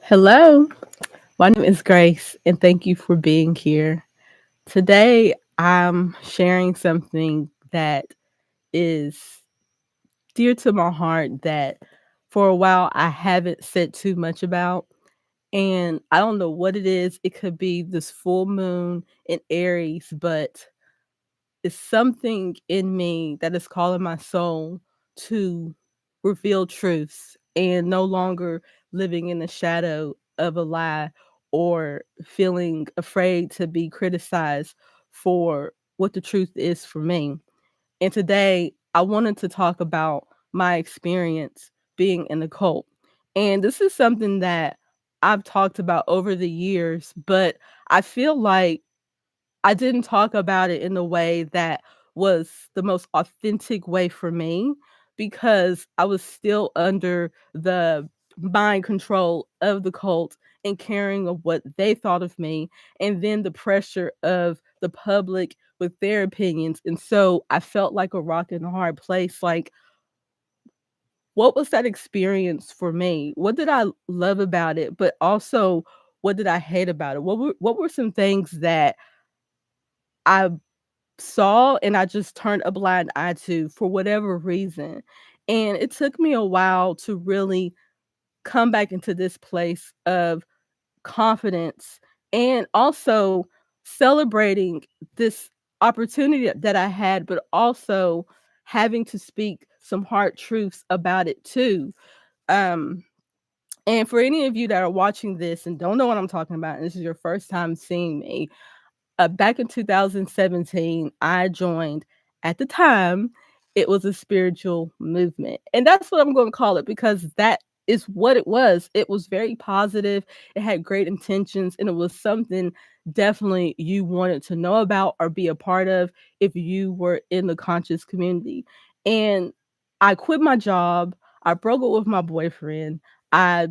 Hello, my name is Grace, and thank you for being here. Today, I'm sharing something that is dear to my heart that for a while I haven't said too much about. And I don't know what it is. It could be this full moon in Aries, but it's something in me that is calling my soul to reveal truths and no longer living in the shadow of a lie or feeling afraid to be criticized for what the truth is for me. And today I wanted to talk about my experience being in the cult. And this is something that I've talked about over the years, but I feel like I didn't talk about it in a way that was the most authentic way for me because I was still under the mind control of the cult and caring of what they thought of me, and then the pressure of the public with their opinions. And so I felt like a rock in a hard place. Like, what was that experience for me? What did I love about it? But also, what did I hate about it? What were some things that I saw and I just turned a blind eye to for whatever reason. And it took me a while to really come back into this place of confidence and also celebrating this opportunity that I had, but also having to speak some hard truths about it too. Um, and for any of you that are watching this and don't know what I'm talking about, and this is your first time seeing me, back in 2017, I joined, at the time, it was a spiritual movement. And that's what I'm going to call it because that is what it was. It was very positive, it had great intentions, and it was something definitely you wanted to know about or be a part of if you were in the conscious community. And I quit my job, I broke up with my boyfriend, I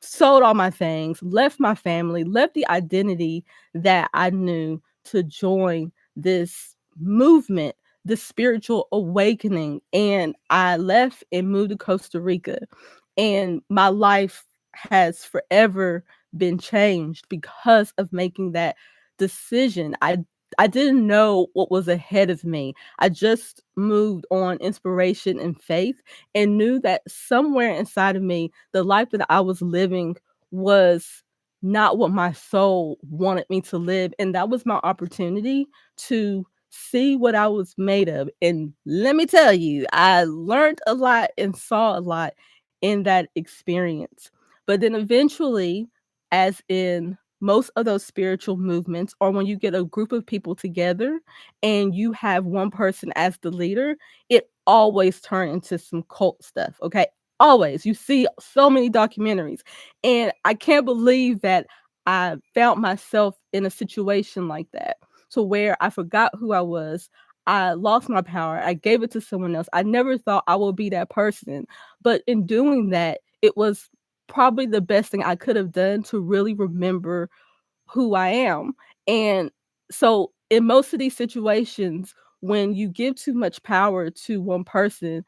sold all my things, left my family, left the identity that I knew to join this movement, this spiritual awakening. And I left and moved to Costa Rica. And my life has forever been changed because of making that decision. I didn't know what was ahead of me. I just moved on inspiration and faith and knew that somewhere inside of me, the life that I was living was not what my soul wanted me to live. And that was my opportunity to see what I was made of. And let me tell you, I learned a lot and saw a lot in that experience. But then eventually, as in most of those spiritual movements, or when you get a group of people together and you have one person as the leader, it always turns into some cult stuff. Okay. Always. You see so many documentaries. And I can't believe that I found myself in a situation like that to where I forgot who I was. I lost my power. I gave it to someone else. I never thought I would be that person. But in doing that, it was probably the best thing I could have done to really remember who I am. And so, in most of these situations, when you give too much power to one person,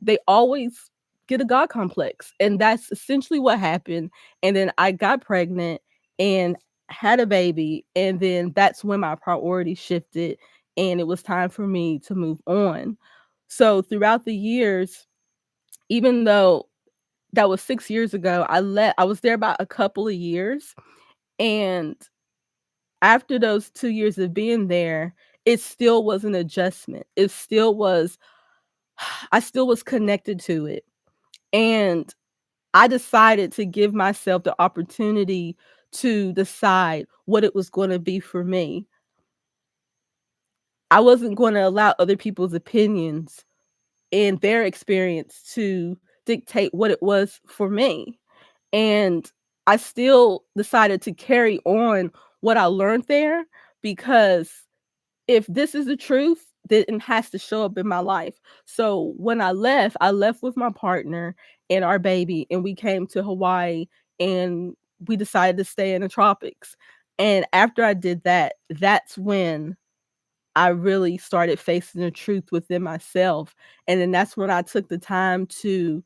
they always get a God complex. And that's essentially what happened. And then I got pregnant and had a baby. And then that's when my priorities shifted and it was time for me to move on. So throughout the years, even though that was 6 years ago, I was there about a couple of years. And after those 2 years of being there, it still was an adjustment. It still was, I still was connected to it. And I decided to give myself the opportunity to decide what it was going to be for me. I wasn't going to allow other people's opinions and their experience to dictate what it was for me. And I still decided to carry on what I learned there because if this is the truth, then it has to show up in my life. So when I left with my partner and our baby, and we came to Hawaii and we decided to stay in the tropics. And after I did that, that's when I really started facing the truth within myself. And then that's when I took the time to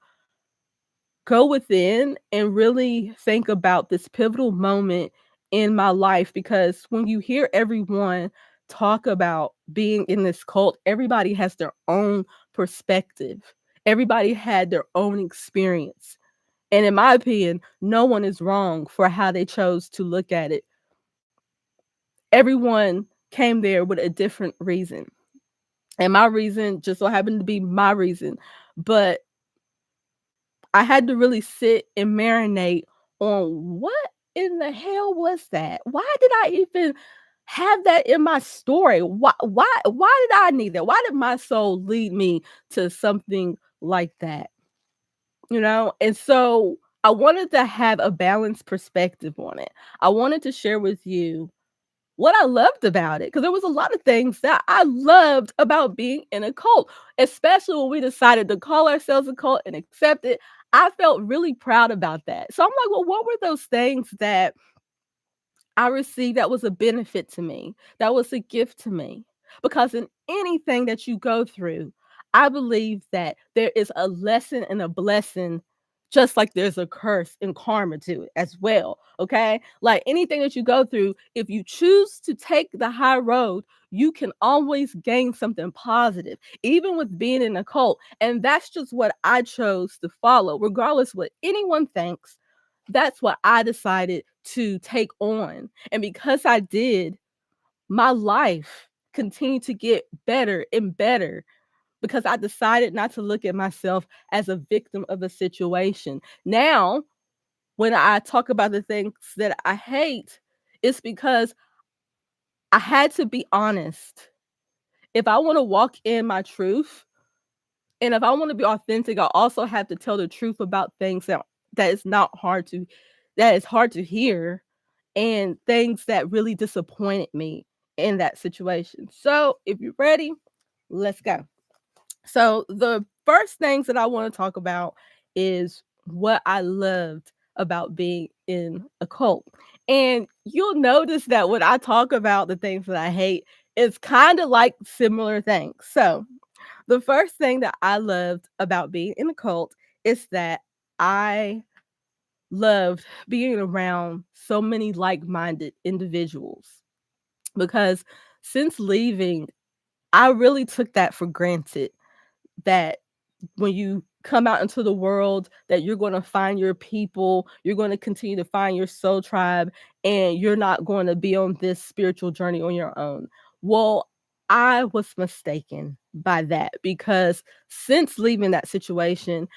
go within and really think about this pivotal moment in my life, because when you hear everyone talk about being in this cult, everybody has their own perspective. Everybody had their own experience. And in my opinion, no one is wrong for how they chose to look at it. Everyone came there with a different reason. And my reason just so happened to be my reason. But I had to really sit and marinate on what in the hell was that? Why did I even have that in my story? Why did I need that? Why did my soul lead me to something like that? You know? And so I wanted to have a balanced perspective on it. I wanted to share with you what I loved about it, because there was a lot of things that I loved about being in a cult, especially when we decided to call ourselves a cult and accept it. I felt really proud about that. So I'm like, well, what were those things that I received that was a benefit to me, that was a gift to me? Because in anything that you go through, I believe that there is a lesson and a blessing, just like there's a curse and karma to it as well. Okay. Like anything that you go through, if you choose to take the high road, you can always gain something positive, even with being in a cult. And that's just what I chose to follow, regardless what anyone thinks. That's what I decided to take on. And because I did, my life continued to get better and better, because I decided not to look at myself as a victim of a situation. Now, when I talk about the things that I hate, it's because I had to be honest. If I want to walk in my truth, and if I want to be authentic, I also have to tell the truth about things that is not hard to that is hard to hear, and things that really disappointed me in that situation. So, if you're ready, let's go. So, the first things that I want to talk about is what I loved about being in a cult. And you'll notice that when I talk about the things that I hate, it's kind of like similar things. So, the first thing that I loved about being in a cult is that I loved being around so many like-minded individuals, because since leaving, I really took that for granted, that when you come out into the world, that you're going to find your people, you're going to continue to find your soul tribe, and you're not going to be on this spiritual journey on your own. Well, I was mistaken by that, because since leaving that situation,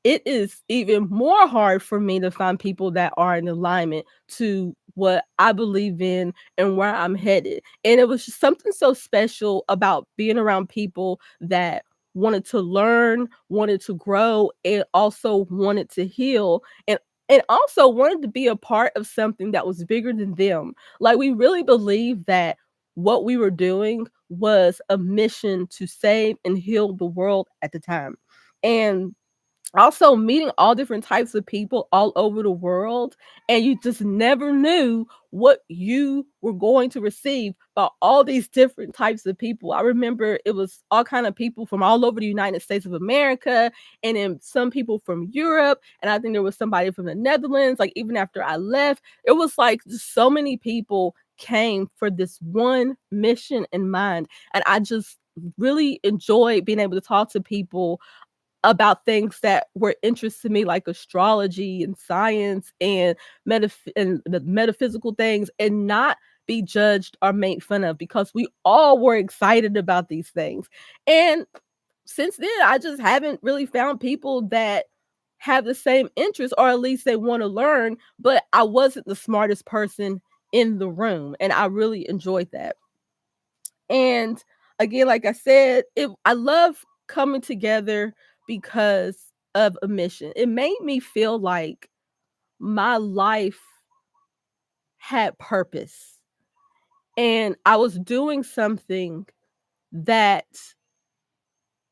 it is even more hard for me to find people that are in alignment to what I believe in and where I'm headed. And it was just something so special about being around people that wanted to learn, wanted to grow, and also wanted to heal, and also wanted to be a part of something that was bigger than them. Like we really believed that what we were doing was a mission to save and heal the world at the time. And also meeting all different types of people all over the world, and you just never knew what you were going to receive by all these different types of people. I remember it was all kind of people from all over the United States of America, and then some people from Europe, and I think there was somebody from the Netherlands. Like even after I left, it was like just so many people came for this one mission in mind, and I just really enjoyed being able to talk to people about things that were interest to me, like astrology and science and the metaphysical things, and not be judged or made fun of, because we all were excited about these things. And since then, I just haven't really found people that have the same interest, or at least they want to learn, but I wasn't the smartest person in the room, and I really enjoyed that. And again, like I said, I love coming together because of a mission. It made me feel like my life had purpose, and I was doing something that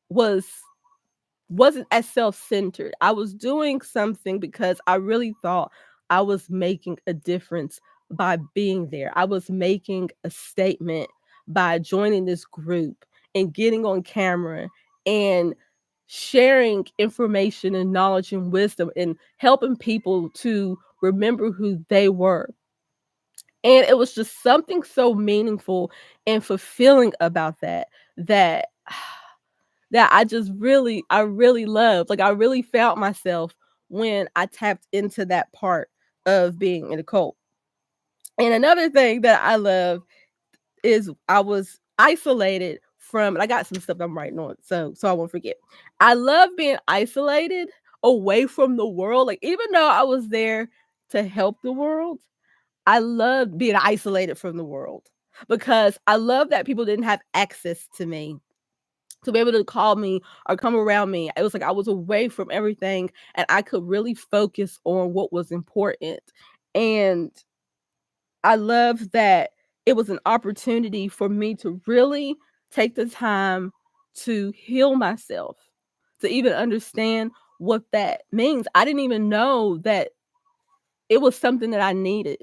was wasn't as self-centered. I was doing something because I really thought I was making a difference by being there. I was making a statement by joining this group and getting on camera and sharing information and knowledge and wisdom and helping people to remember who they were. And it was just something so meaningful and fulfilling about that, that that I really loved. Like, I really found myself when I tapped into that part of being in a cult. And another thing that I love is I was isolated from, and I got some stuff I'm writing on, so I won't forget. I love being isolated away from the world. Like, even though I was there to help the world, I loved being isolated from the world because I love that people didn't have access to me to be able to call me or come around me. It was like I was away from everything and I could really focus on what was important. And I love that it was an opportunity for me to really take the time to heal myself, to even understand what that means. I didn't even know that it was something that I needed.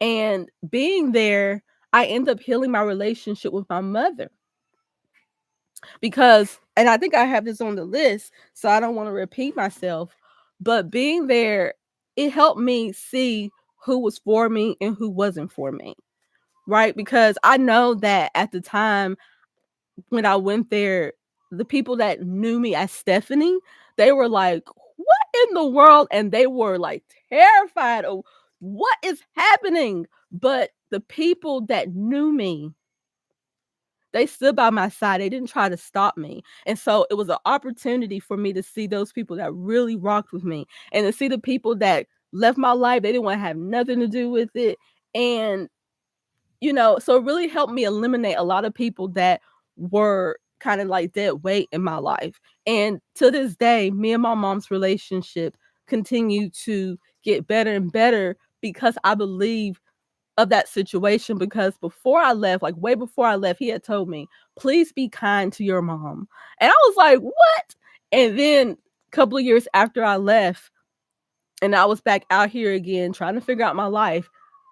And being there, I end up healing my relationship with my mother because, and I think I have this on the list, so I don't want to repeat myself, but being there, it helped me see who was for me and who wasn't for me. Right? Because I know that at the time when I went there, the people that knew me as Stephanie, they were like, "What in the world?" And they were like terrified of what is happening. But the people that knew me, they stood by my side. They didn't try to stop me. And so it was an opportunity for me to see those people that really rocked with me and to see the people that left my life. They didn't want to have nothing to do with it. And so it really helped me eliminate a lot of people that were kind of like dead weight in my life. And to this day, me and my mom's relationship continue to get better and better because I believe of that situation. Because before I left, like way before I left, he had told me, please be kind to your mom. And I was like, what? And then a couple of years after I left, and I was back out here again trying to figure out my life,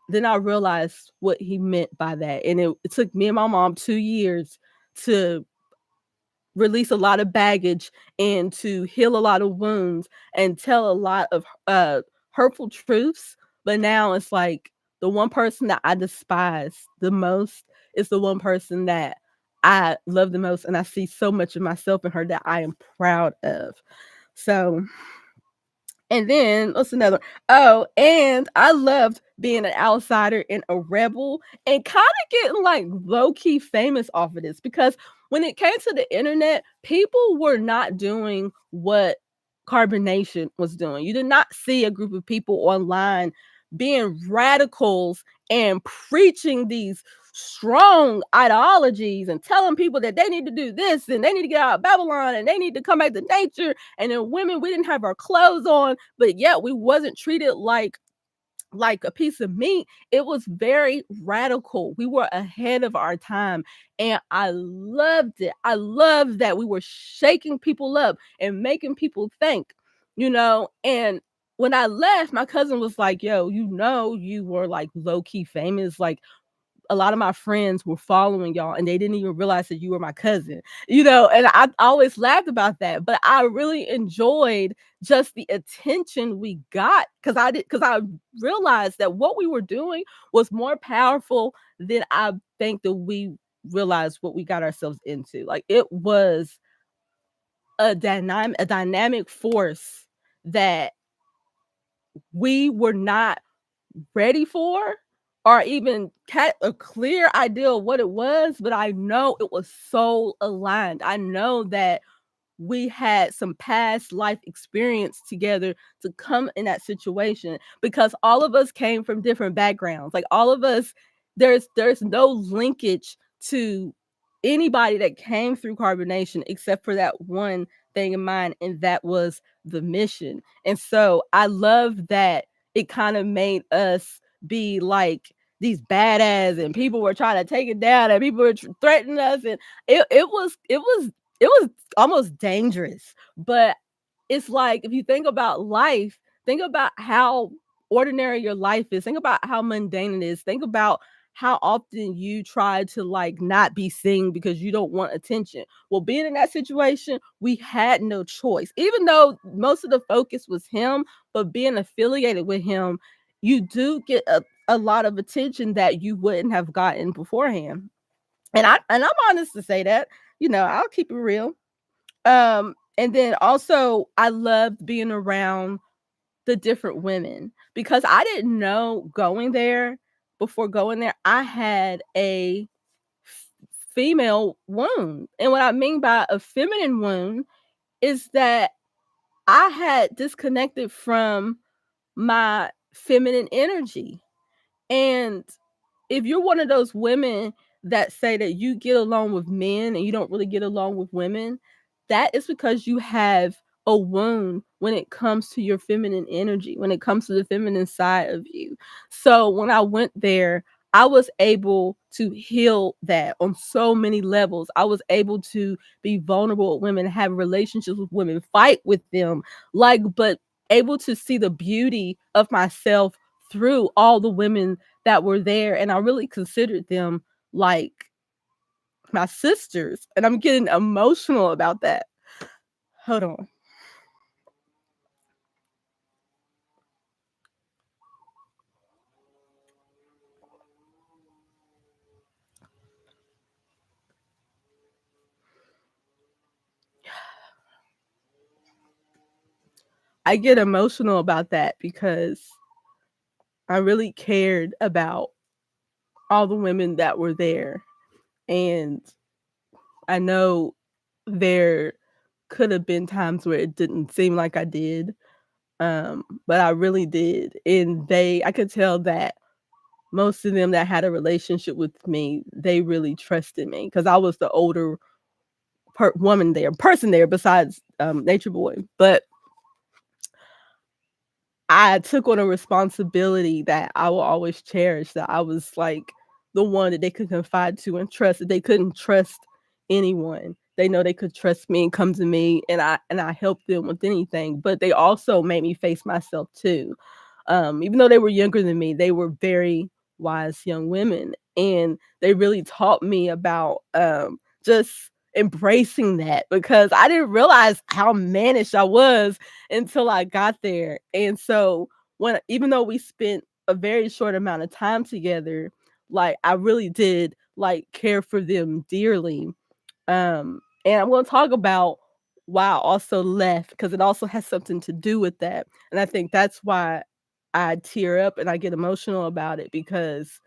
then I realized what he meant by that. And it took me and my mom 2 years to release a lot of baggage and to heal a lot of wounds and tell a lot of hurtful truths. But now it's like the one person that I despise the most is the one person that I love the most, and I see so much of myself in her that I am proud of. So, and then what's another? Oh, and I loved being an outsider and a rebel and kind of getting like low key famous off of this because when it came to the internet, people were not doing what Carbonation was doing. You did not see a group of people online being radicals and preaching these strong ideologies and telling people that they need to do this and they need to get out of Babylon and they need to come back to nature. And then women, we didn't have our clothes on, but yet we wasn't treated like a piece of meat. It was very radical. We were ahead of our time and I loved it. I loved that we were shaking people up and making people think, and when I left, my cousin was like, yo, you were like low key famous. Like, a lot of my friends were following y'all and they didn't even realize that you were my cousin, and I always laughed about that. But I really enjoyed just the attention we got because I realized that what we were doing was more powerful than I think that we realized what we got ourselves into. Like, it was a dynamic force that we were not ready for or even had a clear idea of what it was, but I know it was so aligned. I know that we had some past life experience together to come in that situation because all of us came from different backgrounds. Like, all of us, there's no linkage to anybody that came through Carbonation except for that one thing in mind, and that was the mission. And so I love that it kind of made us be like these badass, and people were trying to take it down, and people were threatening us, and it was almost dangerous. But it's like, if you think about life, think about how ordinary your life is. Think about how mundane it is. Think about how often you try to like not be seen because you don't want attention. Well, being in that situation, we had no choice. Even though most of the focus was him, but being affiliated with him, you do get a lot of attention that you wouldn't have gotten beforehand. And I'm honest to say that, I'll keep it real. And then also I loved being around the different women because I didn't know going there before going there, I had a female wound. And what I mean by a feminine wound is that I had disconnected from my feminine energy. And if you're one of those women that say that you get along with men and you don't really get along with women, that is because you have a wound when it comes to your feminine energy, when it comes to the feminine side of you. So when I went there, I was able to heal that on so many levels. I was able to be vulnerable with women, have relationships with women, fight with them, but able to see the beauty of myself through all the women that were there, and I really considered them like my sisters, and I'm getting emotional about that. Hold on. I get emotional about that because I really cared about all the women that were there, and I know there could have been times where it didn't seem like I did, but I really did, and I could tell that most of them that had a relationship with me, they really trusted me because I was the older person there besides Nature Boy. But I took on a responsibility that I will always cherish. That I was like the one that they could confide to and trust. That they couldn't trust anyone. They know they could trust me and come to me, and I helped them with anything. But they also made me face myself too. Even though they were younger than me, they were very wise young women, and they really taught me about just embracing that because I didn't realize how mannish I was until I got there. And so when even though we spent a very short amount of time together, like I really did like care for them dearly. And I'm going to talk about why I also left because it also has something to do with that. And I think that's why I tear up and I get emotional about it because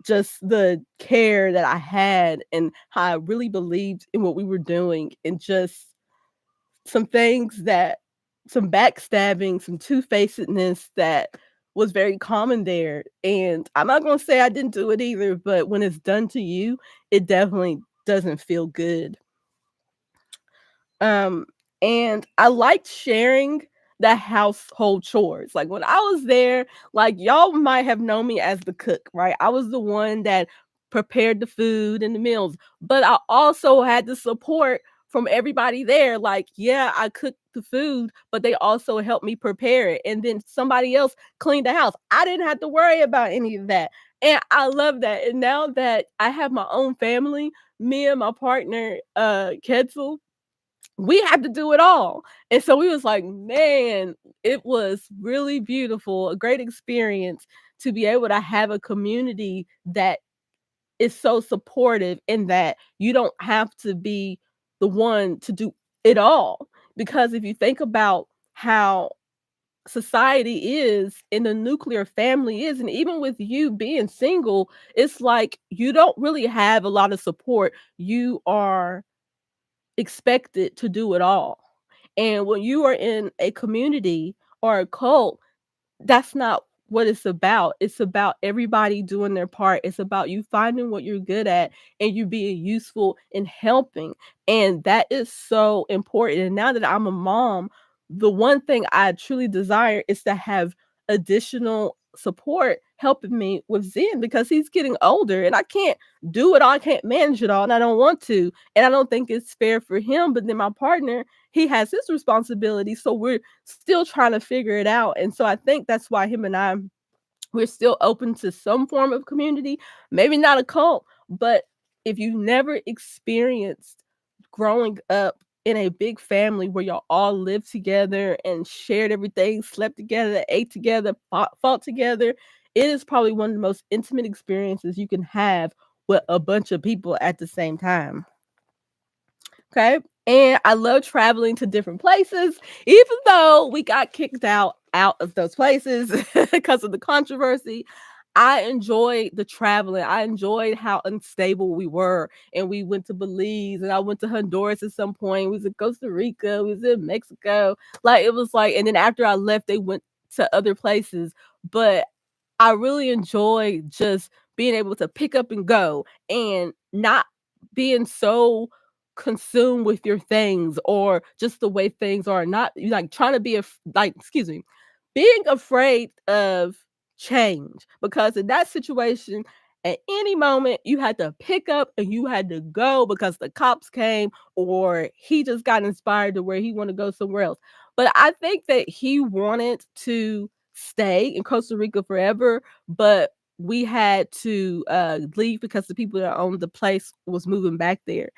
just the care that I had and how I really believed in what we were doing and just some things that some backstabbing, some two-facedness that was very common there, and I'm not gonna say I didn't do it either, but when it's done to you, it definitely doesn't feel good. Um, and I liked sharing the household chores. Like when I was there, like y'all might have known me as the cook, right? I was the one that prepared the food and the meals, but I also had the support from everybody there. Like, yeah, I cooked the food, but they also helped me prepare it. And then somebody else cleaned the house. I didn't have to worry about any of that. And I love that. And now that I have my own family, me and my partner, Ketzel, we had to do it all. And so we was like, man, it was really beautiful, a great experience to be able to have a community that is so supportive and that you don't have to be the one to do it all. Because if you think about how society is and the nuclear family is, and even with you being single, it's like you don't really have a lot of support. You are expected to do it all. And when you are in a community or a cult, that's not what it's about. It's about everybody doing their part. It's about you finding what you're good at and you being useful in helping. And that is so important. And now that I'm a mom, the one thing I truly desire is to have additional support helping me with Zen because he's getting older and I can't do it all. I can't manage it all and I don't want to. And I don't think it's fair for him. But then my partner, he has his responsibility. So we're still trying to figure it out. And so I think that's why him and I We're still open to some form of community, maybe not a cult, but if you never experienced growing up in a big family where y'all all lived together and shared everything, slept together, ate together, fought together, it is probably one of the most intimate experiences you can have with a bunch of people at the same time. Okay. And I love traveling to different places, even though we got kicked out of those places because of the controversy. I enjoyed the traveling. I enjoyed how unstable we were. And we went to Belize and I went to Honduras at some point. We was in Costa Rica, we was in Mexico. Like it was like, and then after I left, they went to other places. But I really enjoy just being able to pick up and go and not being so consumed with your things or just the way things are. Not like trying to be like, excuse me, being afraid of change because in that situation at any moment you had to pick up and you had to go because the cops came or he just got inspired to where he want to go somewhere else. But I think that he wanted to stay in Costa Rica forever, but we had to leave because the people that owned the place was moving back there.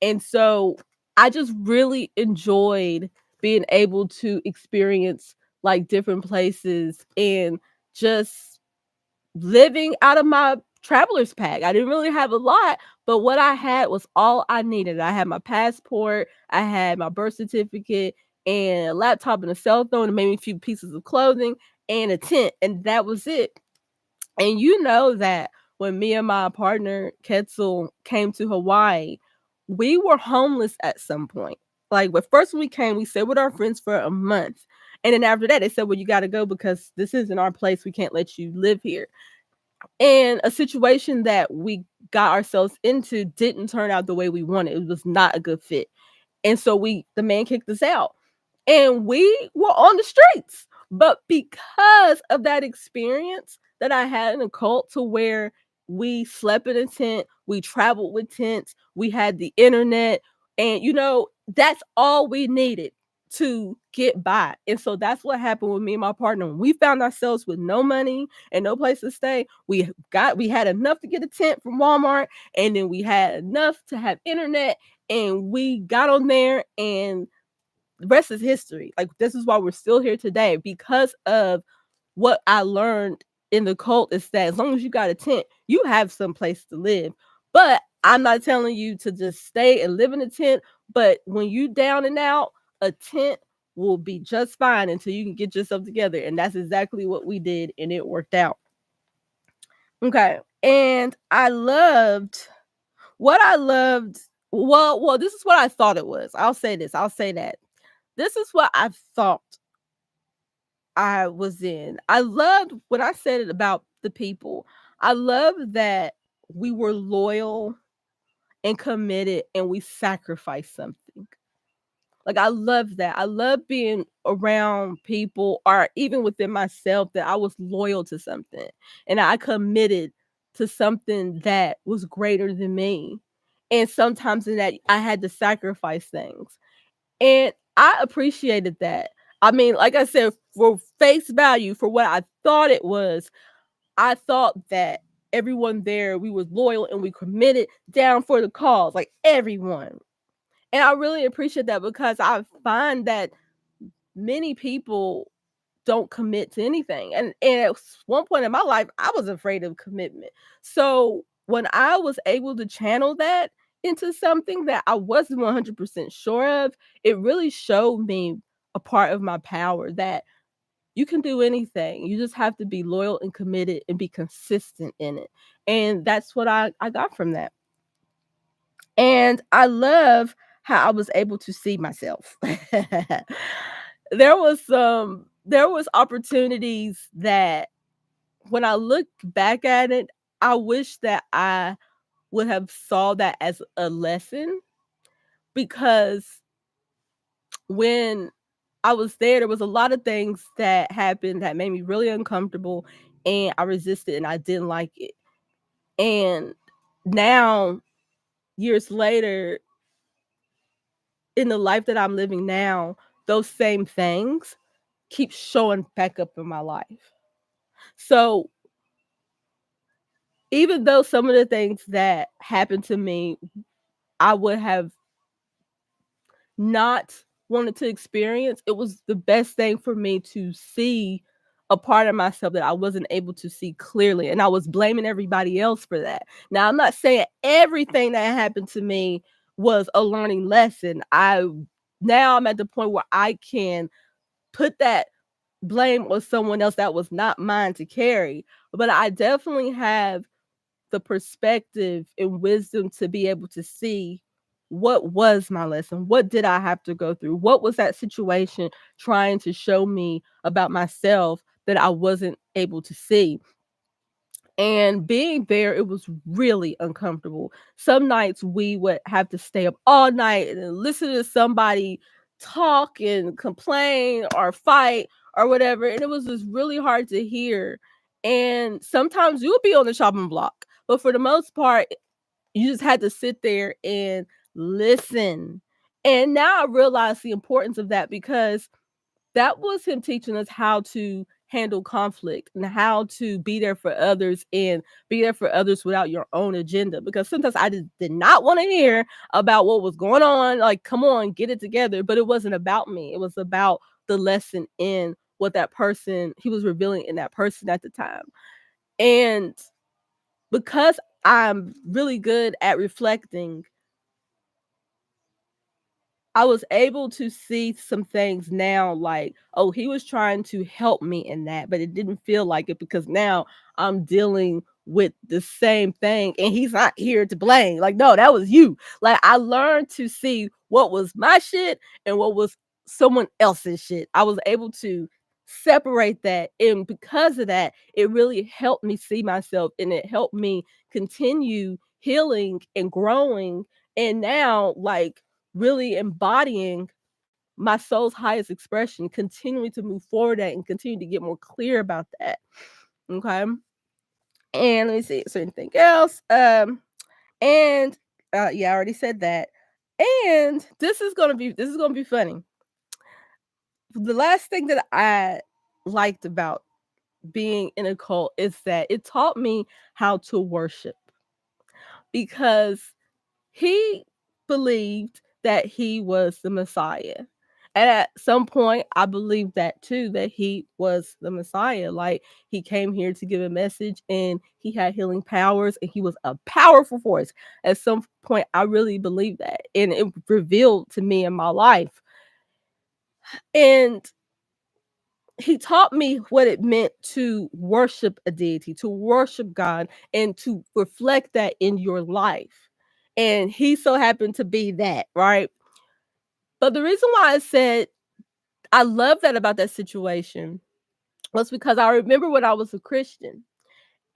And so I just really enjoyed being able to experience like different places and just living out of my traveler's pack. I didn't really have a lot, but what I had was all I needed. I had my passport, I had my birth certificate, and a laptop and a cell phone, and maybe a few pieces of clothing and a tent, and that was it. And you know that when me and my partner Ketzel came to Hawaii, we were homeless at some point. Like, but first when we came, we stayed with our friends for a month. And then after that, they said, well, you got to go because this isn't our place. We can't let you live here. And a situation that we got ourselves into didn't turn out the way we wanted. It was not a good fit. And so the man kicked us out and we were on the streets. But because of that experience that I had in a cult to where we slept in a tent, we traveled with tents, we had the internet, and that's all we needed to get by. And so that's what happened with me and my partner. When we found ourselves with no money and no place to stay, we had enough to get a tent from Walmart, and then we had enough to have internet, and we got on there and the rest is history. Like this is why we're still here today because of what I learned in the cult is that as long as you got a tent, you have some place to live. But I'm not telling you to just stay and live in a tent. But when you down and out, a tent will be just fine until you can get yourself together. And that's exactly what we did, and it worked out. Okay. And what I loved. Well, this is what I thought it was. I'll say this. I'll say that. This is what I thought I was in. I loved when I said it about the people. I love that we were loyal and committed and we sacrificed something. Like I love that. I love being around people or even within myself that I was loyal to something and I committed to something that was greater than me. And sometimes in that I had to sacrifice things. And I appreciated that. I mean, like I said, for face value, for what I thought it was, I thought that everyone there, we was loyal and we committed down for the cause, like everyone. And I really appreciate that because I find that many people don't commit to anything. And at one point in my life, I was afraid of commitment. So when I was able to channel that into something that I wasn't 100% sure of, it really showed me a part of my power that you can do anything. You just have to be loyal and committed and be consistent in it. And that's what I got from that. And I love how I was able to see myself. There was opportunities that when I look back at it, I wish that I would have saw that as a lesson because when I was there was a lot of things that happened that made me really uncomfortable and I resisted and I didn't like it. And now, years later, in the life that I'm living now, those same things keep showing back up in my life. So even though some of the things that happened to me, I would have not wanted to experience, it was the best thing for me to see a part of myself that I wasn't able to see clearly, and I was blaming everybody else for that. Now, I'm not saying everything that happened to me was a learning lesson. Now I'm at the point where I can put that blame on someone else that was not mine to carry, but I definitely have the perspective and wisdom to be able to see what was my lesson. What did I have to go through? What was that situation trying to show me about myself that I wasn't able to see? And being there, it was really uncomfortable. Some nights we would have to stay up all night and listen to somebody talk and complain or fight or whatever. And it was just really hard to hear. And sometimes you would be on the chopping block, but for the most part, you just had to sit there and listen. And now I realize the importance of that because that was him teaching us how to handle conflict and how to be there for others and be there for others without your own agenda. Because sometimes I just did not want to hear about what was going on. Like, come on, get it together. But it wasn't about me, it was about the lesson in what that person he was revealing in that person at the time. And because I'm really good at reflecting, I was able to see some things now like, oh, he was trying to help me in that, but it didn't feel like it because now I'm dealing with the same thing and he's not here to blame. Like, no, that was you. Like, I learned to see what was my shit and what was someone else's shit. I was able to separate that. And because of that, it really helped me see myself and it helped me continue healing and growing. And now, like, really embodying my soul's highest expression, continuing to move forward at and continue to get more clear about that. Okay. And let me see, is there anything else? And yeah, I already said that. And this is gonna be funny. The last thing that I liked about being in a cult is that it taught me how to worship because he believed that he was the Messiah. And at some point, I believed that too, that he was the Messiah. Like, he came here to give a message and he had healing powers and he was a powerful force. At some point, I really believed that. And it revealed to me in my life. And he taught me what it meant to worship a deity, to worship God, and to reflect that in your life. And he so happened to be that, right? But the reason why I said I love that about that situation was because I remember when I was a Christian.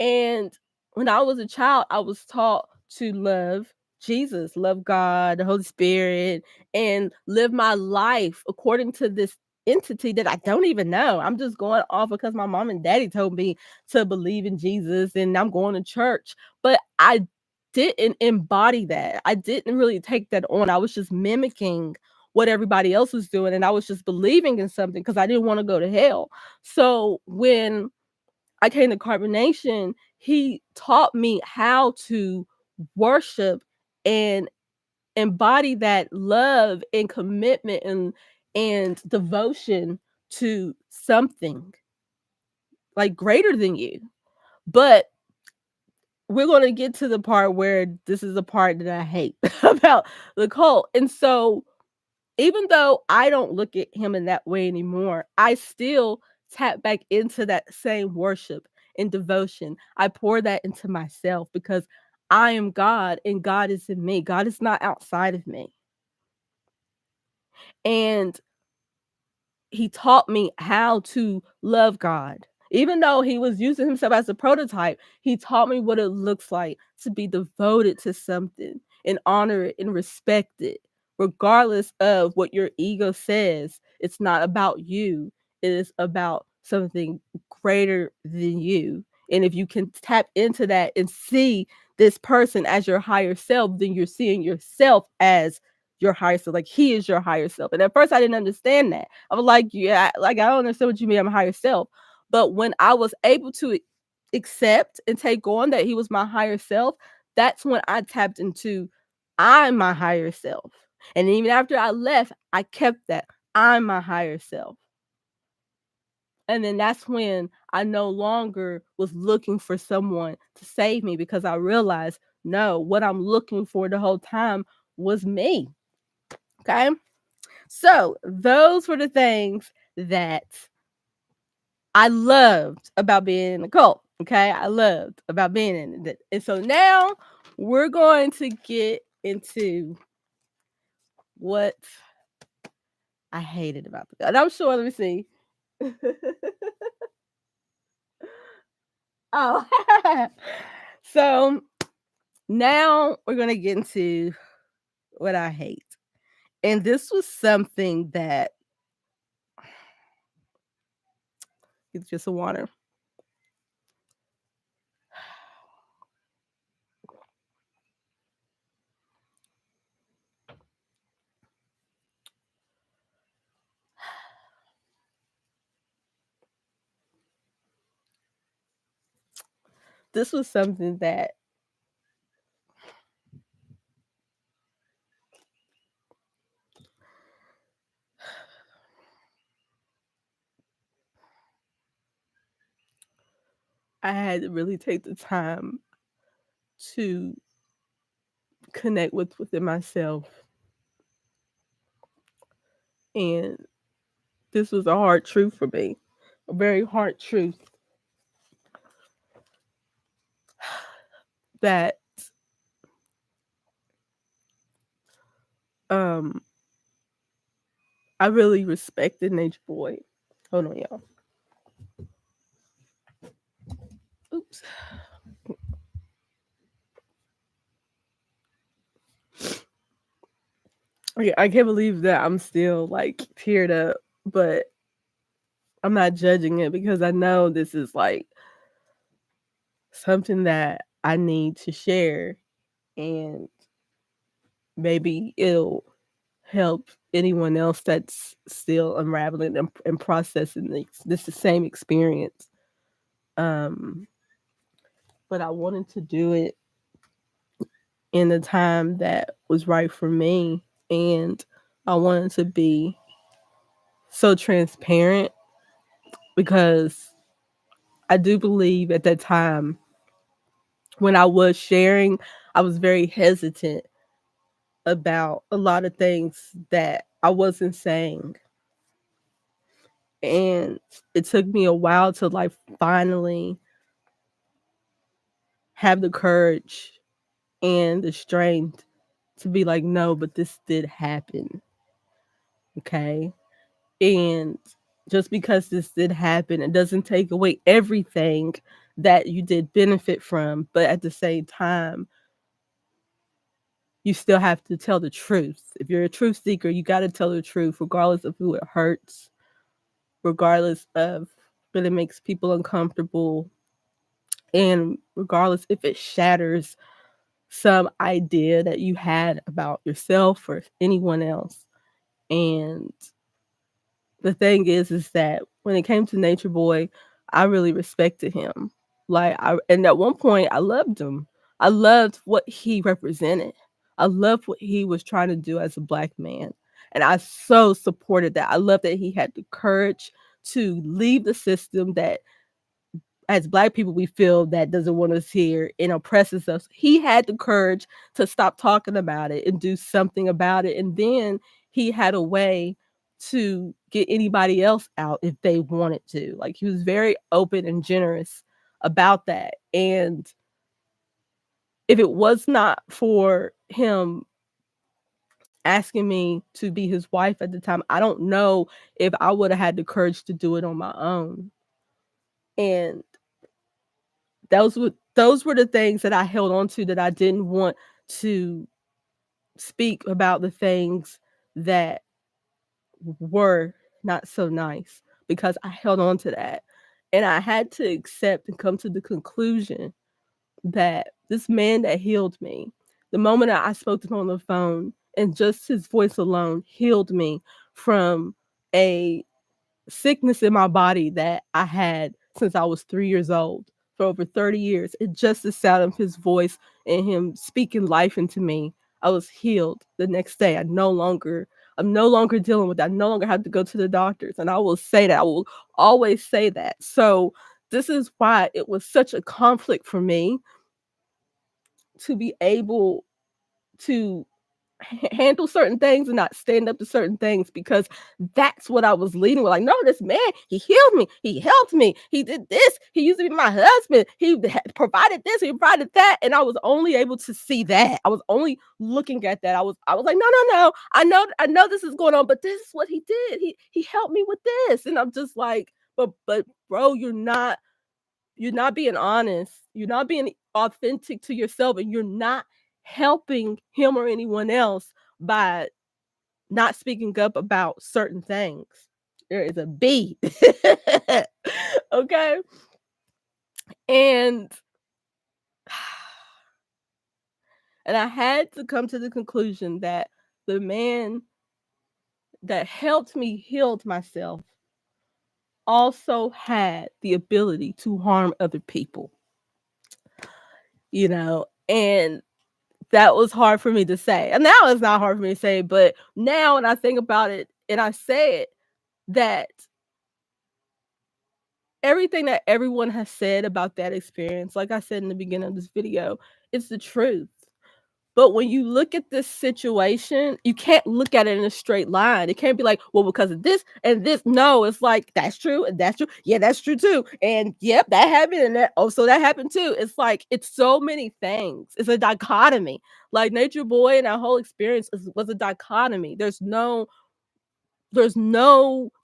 And when I was a child, I was taught to love Jesus, love God, the Holy Spirit, and live my life according to this entity that I don't even know. I'm just going off because my mom and daddy told me to believe in Jesus and I'm going to church. But I didn't embody that. I didn't really take that on. I was just mimicking what everybody else was doing and I was just believing in something because I didn't want to go to hell. So when I came to carbonation, he taught me how to worship and embody that love and commitment and devotion to something like greater than you. But we're going to get to the part where this is the part that I hate about the cult. And so even though I don't look at him in that way anymore, I still tap back into that same worship and devotion. I pour that into myself because I am God and God is in me. God is not outside of me. And he taught me how to love God. Even though he was using himself as a prototype, he taught me what it looks like to be devoted to something and honor it and respect it, regardless of what your ego says. It's not about you, it is about something greater than you. And if you can tap into that and see this person as your higher self, then you're seeing yourself as your higher self. Like, he is your higher self. And at first, I didn't understand that. I was like, yeah, like, I don't understand what you mean I'm a higher self. But when I was able to accept and take on that he was my higher self, that's when I tapped into I'm my higher self. And even after I left, I kept that I'm my higher self. And then that's when I no longer was looking for someone to save me because I realized, no, what I'm looking for the whole time was me. Okay. So those were the things that I loved about being in the cult. Okay. I loved about being in it. And so now we're going to get into what I hated about the cult. And I'm sure, let me see. Oh, so now we're going to get into what I hate. And this was something that it's just a water. This was something that I had to really take the time to connect with within myself. And this was a hard truth for me, a very hard truth that um I really respected Nature Boy. Hold on, y'all. Oops. Okay, I can't believe that I'm still like teared up, but I'm not judging it because I know this is like something that I need to share and maybe it'll help anyone else that's still unraveling and processing this the same experience. Um, but I wanted to do it in the time that was right for me, and I wanted to be so transparent because I do believe at that time when I was sharing, I was very hesitant about a lot of things that I wasn't saying. And it took me a while to like finally have the courage and the strength to be like, no, but this did happen. Okay. And just because this did happen, it doesn't take away everything that you did benefit from. But at the same time, you still have to tell the truth. If you're a truth seeker, you got to tell the truth, regardless of who it hurts, regardless of if it makes people uncomfortable, and regardless if it shatters some idea that you had about yourself or anyone else. And the thing is that when it came to Nature Boy, I really respected him. And at one point I loved him. I loved what he represented. I loved what he was trying to do as a black man. And I so supported that. I love that he had the courage to leave the system that as black people we feel that doesn't want us here and oppresses us. He had the courage to stop talking about it and do something about it. And then he had a way to get anybody else out if they wanted to. Like he was very open and generous about that. And if it was not for him asking me to be his wife at the time, I don't know if I would have had the courage to do it on my own. And those were the things that I held on to that I didn't want to speak about the things that were not so nice because I held on to that. And I had to accept and come to the conclusion that this man that healed me, the moment I spoke to him on the phone and just his voice alone healed me from a sickness in my body that I had since I was 3 years old. for over 30 years. It just the sound of his voice and him speaking life into me. I was healed the next day. I'm no longer dealing with that. I no longer have to go to the doctors. And I will say that. I will always say that. So this is why it was such a conflict for me to be able to handle certain things and not stand up to certain things, because that's what I was leading with. Like, no, this man, he healed me, he helped me, he did this, he used to be my husband, provided this, he provided that, and I was only able to see that. I was only looking at that. I was like, no, no, no, I know this is going on, but this is what he did. He helped me with this, and I'm just like, but bro, you're not being honest. You're not being authentic to yourself, and you're not helping him or anyone else by not speaking up about certain things. There is a B. Okay? And I had to come to the conclusion that the man that helped me heal myself also had the ability to harm other people. And that was hard for me to say. And now it's not hard for me to say, but now when I think about it and I say it, that everything that everyone has said about that experience, like I said in the beginning of this video, it's the truth. But when you look at this situation, you can't look at it in a straight line. It can't be like, well, because of this and this. No, it's like, that's true and that's true. Yeah, that's true too. And yep, that happened. And so that happened too. It's like, it's so many things. It's a dichotomy. Like Nature Boy and our whole experience was a dichotomy. There's no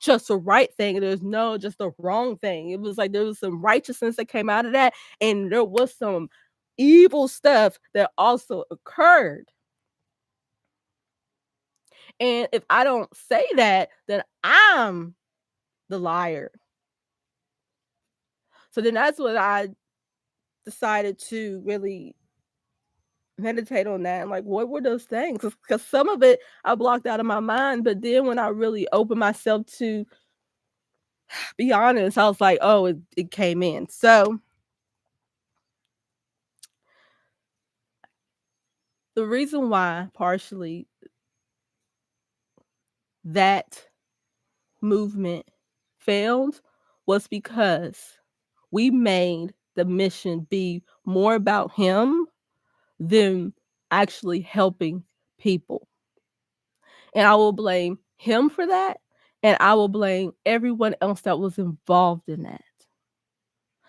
just a right thing. There's no just a wrong thing. It was like there was some righteousness that came out of that. And there was some evil stuff that also occurred. And if I don't say that, then I'm the liar. So then that's what I decided to really meditate on that. And like, what were those things? Because some of it I blocked out of my mind. But then when I really opened myself to be honest, I was like, oh, it came in. So the reason why partially that movement failed was because we made the mission be more about him than actually helping people. And I will blame him for that. And I will blame everyone else that was involved in that.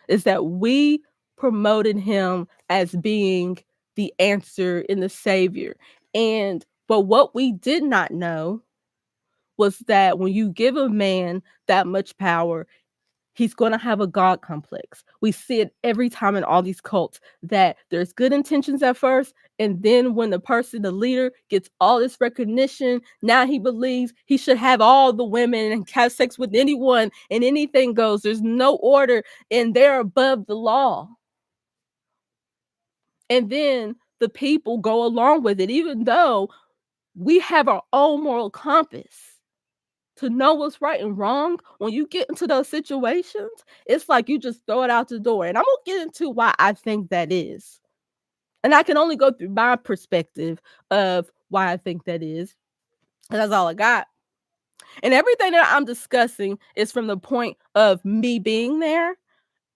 Is that we promoted him as being the answer and the savior. But what we did not know was that when you give a man that much power, he's going to have a God complex. We see it every time in all these cults that there's good intentions at first. And then when the leader gets all this recognition, now he believes he should have all the women and have sex with anyone and anything goes. There's no order and they're above the law. And then the people go along with it, even though we have our own moral compass to know what's right and wrong. When you get into those situations, it's like you just throw it out the door. And I'm gonna get into why I think that is. And I can only go through my perspective of why I think that is. And that's all I got. And everything that I'm discussing is from the point of me being there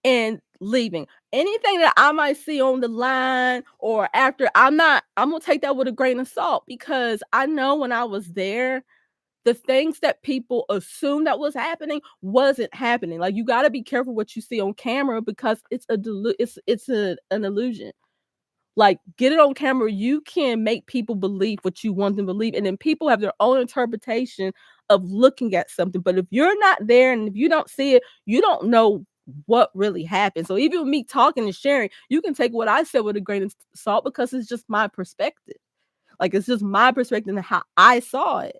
and leaving. Anything that I might see on the line or after, I'm gonna take that with a grain of salt, because I know when I was there, the things that people assumed that was happening wasn't happening. Like, you got to be careful what you see on camera, because an illusion. Like, get it on camera, you can make people believe what you want them to believe, and then people have their own interpretation of looking at something. But if you're not there and if you don't see it, you don't know what really happened. So even with me talking and sharing, you can take what I said with a grain of salt, because it's just my perspective. Like, it's just my perspective and how I saw it.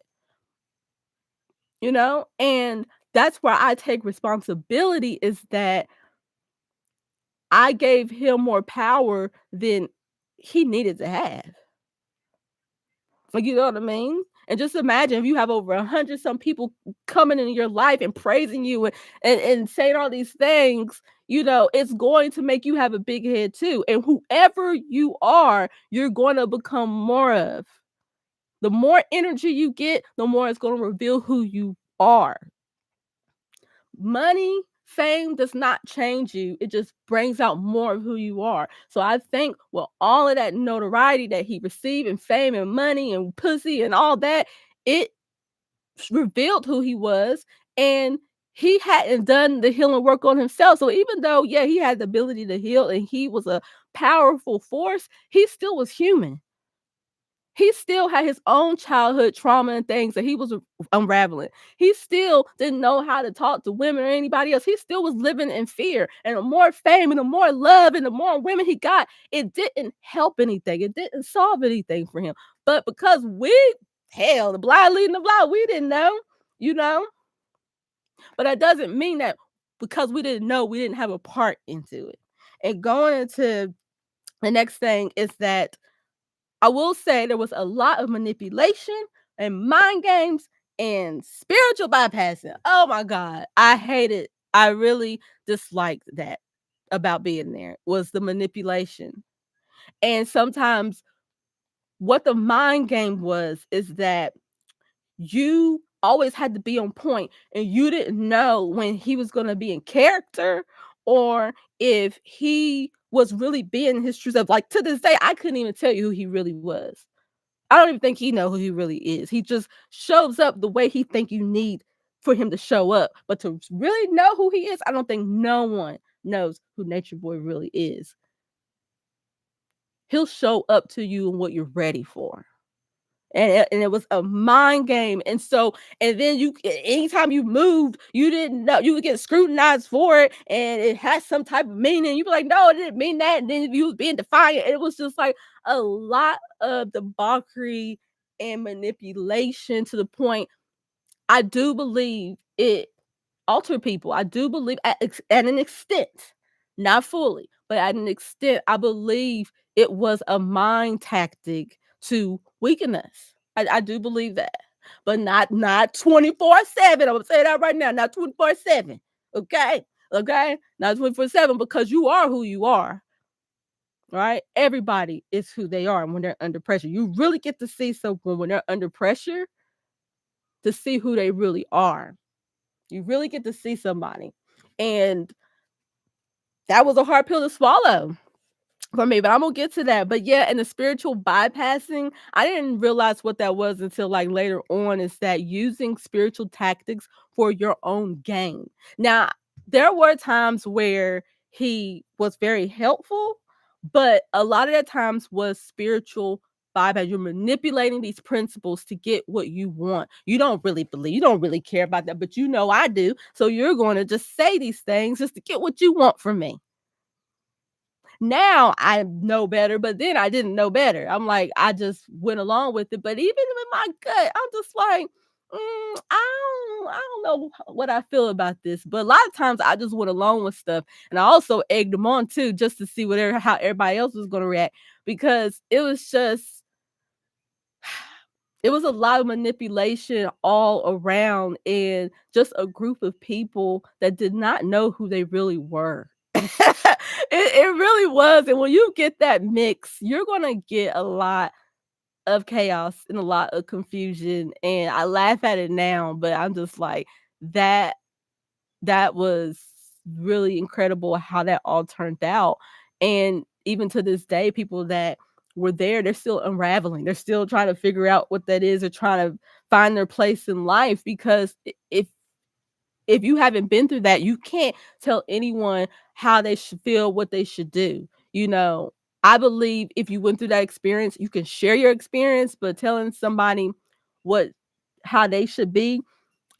And that's where I take responsibility, is that I gave him more power than he needed to have. Like, you know what I mean? And just imagine if you have over 100 some people coming into your life and praising you and saying all these things, it's going to make you have a big head too. And whoever you are, you're going to become more of. The more energy you get, the more it's going to reveal who you are. Money, fame does not change you. It just brings out more of who you are. So I think with all of that notoriety that he received and fame and money and pussy and all that, it revealed who he was, and he hadn't done the healing work on himself. So even though, yeah, he had the ability to heal and he was a powerful force, he still was human. He still had his own childhood trauma and things that he was unraveling. He still didn't know how to talk to women or anybody else. He still was living in fear. And the more fame and the more love and the more women he got, it didn't help anything. It didn't solve anything for him. But because the blind leading the blind, we didn't know, you know? But that doesn't mean that because we didn't know, we didn't have a part into it. And going into the next thing is that I will say there was a lot of manipulation and mind games and spiritual bypassing. Oh my God. I hated, I really disliked that about being there was the manipulation. And sometimes what the mind game was is that you always had to be on point and you didn't know when he was going to be in character or if he was really being his true self. Like to this day, I couldn't even tell you who he really was. I don't even think he know who he really is. He just shows up the way he think you need for him to show up. But to really know who he is, I don't think no one knows who Nature Boy really is. He'll show up to you and what you're ready for. And it was a mind game. And so, and then anytime you moved, you didn't know, you would get scrutinized for it, and it has some type of meaning. You'd be like, no, it didn't mean that. And then you was being defiant. It was just like a lot of debauchery and manipulation to the point I do believe it alter people. I do believe at an extent, not fully, but at an extent, I believe it was a mind tactic to weaken us. I do believe that, but not 24/7. I'm gonna say that right now, not 24/7. Okay, okay, not 24/7 because you are who you are. Right? Everybody is who they are when they're under pressure. You really get to see someone when they're under pressure to see who they really are. You really get to see somebody. And that was a hard pill to swallow for me, but I'm gonna get to that. But yeah, and the spiritual bypassing, I didn't realize what that was until like later on, is that using spiritual tactics for your own gain. Now, there were times where he was very helpful, but a lot of the times was spiritual bypass. You're manipulating these principles to get what you want. You don't really believe, you don't really care about that, but you know I do. So you're going to just say these things just to get what you want from me. Now I know better, but then I didn't know better. I'm like, I just went along with it. But even with my gut, I'm just like, I don't know what I feel about this. But a lot of times I just went along with stuff, and I also egged them on too, just to see how everybody else was going to react, because it was a lot of manipulation all around, and just a group of people that did not know who they really were. It really was. And when you get that mix, you're gonna get a lot of chaos and a lot of confusion. And I laugh at it now, but I'm just like, that that was really incredible how that all turned out. And even to this day, people that were there, they're still unraveling. They're still trying to figure out what that is. They're trying to find their place in life, because if you haven't been through that, you can't tell anyone how they should feel, what they should do. You know, I believe if you went through that experience, you can share your experience, but telling somebody what how they should be,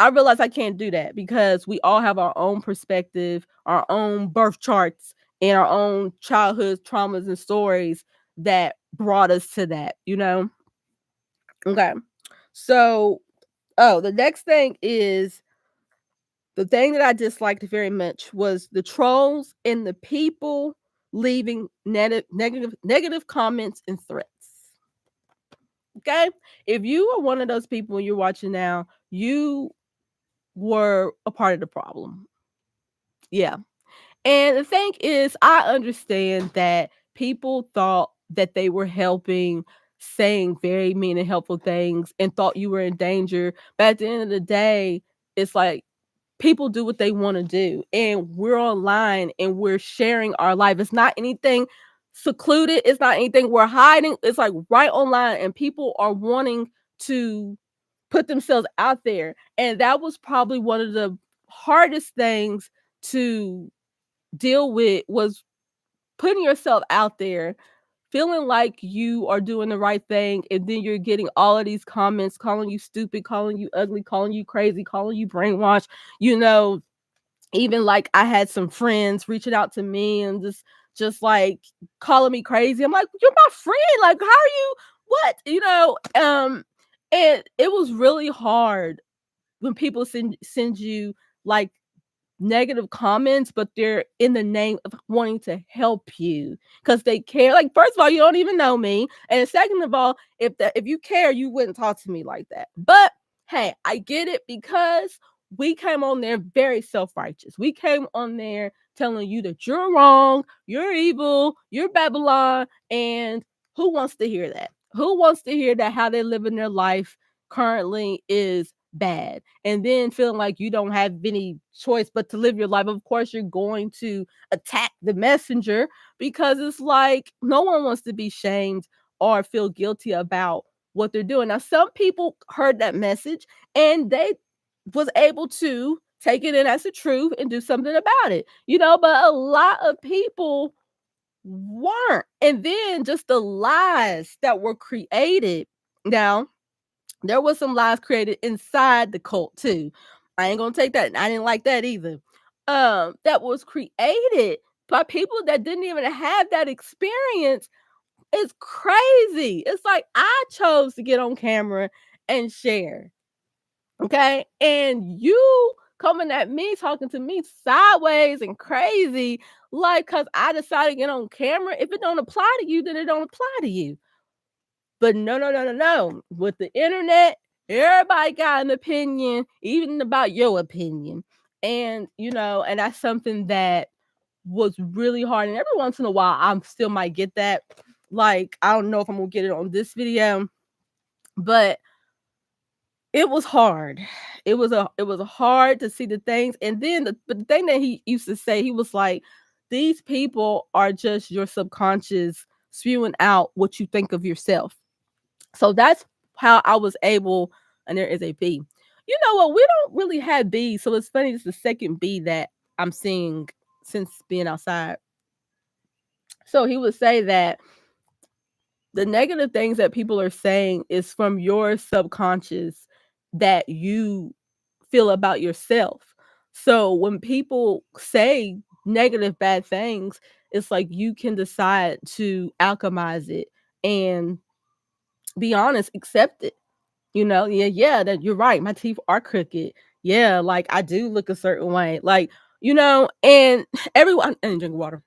I realize I can't do that, because we all have our own perspective, our own birth charts, and our own childhood traumas and stories that brought us to that, you know? Okay. So, the next thing is, the thing that I disliked very much was the trolls and the people leaving negative comments and threats. Okay? If you are one of those people and you're watching now, you were a part of the problem. Yeah. And the thing is, I understand that people thought that they were helping, saying very mean and helpful things, and thought you were in danger. But at the end of the day, it's like people do what they want to do, and we're online and we're sharing our life. It's not anything secluded, it's not anything we're hiding. It's like right online, and people are wanting to put themselves out there. And that was probably one of the hardest things to deal with, was putting yourself out there, feeling like you are doing the right thing, and then you're getting all of these comments calling you stupid, calling you ugly, calling you crazy, calling you brainwashed. You know, even like I had some friends reaching out to me and just like calling me crazy. I'm like, you're my friend. Like, how are you? What? And it was really hard when people send you like negative comments, but they're in the name of wanting to help you because they care. Like, first of all, you don't even know me, and second of all, if you care, you wouldn't talk to me like that. But hey, I get it, because we came on there very self-righteous. We came on there telling you that you're wrong, you're evil, you're Babylon, and who wants to hear that? Who wants to hear that how they're living their life currently is bad, and then feeling like you don't have any choice but to live your life? Of course you're going to attack the messenger, because it's like no one wants to be shamed or feel guilty about what they're doing. Now some people heard that message and they was able to take it in as the truth and do something about it, but a lot of people weren't. And then just the lies that were created. Now there was some lies created inside the cult too. I ain't gonna take that. I didn't like that either. That was created by people that didn't even have that experience. It's crazy. It's like I chose to get on camera and share. Okay. And you coming at me, talking to me sideways and crazy, like, cause I decided to get on camera. If it don't apply to you, then it don't apply to you. But no, no, no, no, no. With the internet, everybody got an opinion, even about your opinion. And that's something that was really hard. And every once in a while, I still might get that. Like, I don't know if I'm gonna get it on this video, but it was hard. It was hard to see the things. And then but the thing that he used to say, he was like, these people are just your subconscious spewing out what you think of yourself. So that's how I was able, and there is a B. You know what? We don't really have B, so it's funny. It's the second B that I'm seeing since being outside. So he would say that the negative things that people are saying is from your subconscious that you feel about yourself. So when people say negative, bad things, it's like you can decide to alchemize it and be honest, accept it. Yeah, yeah, that you're right. My teeth are crooked. Yeah, like I do look a certain way. Like, and everyone and drink water.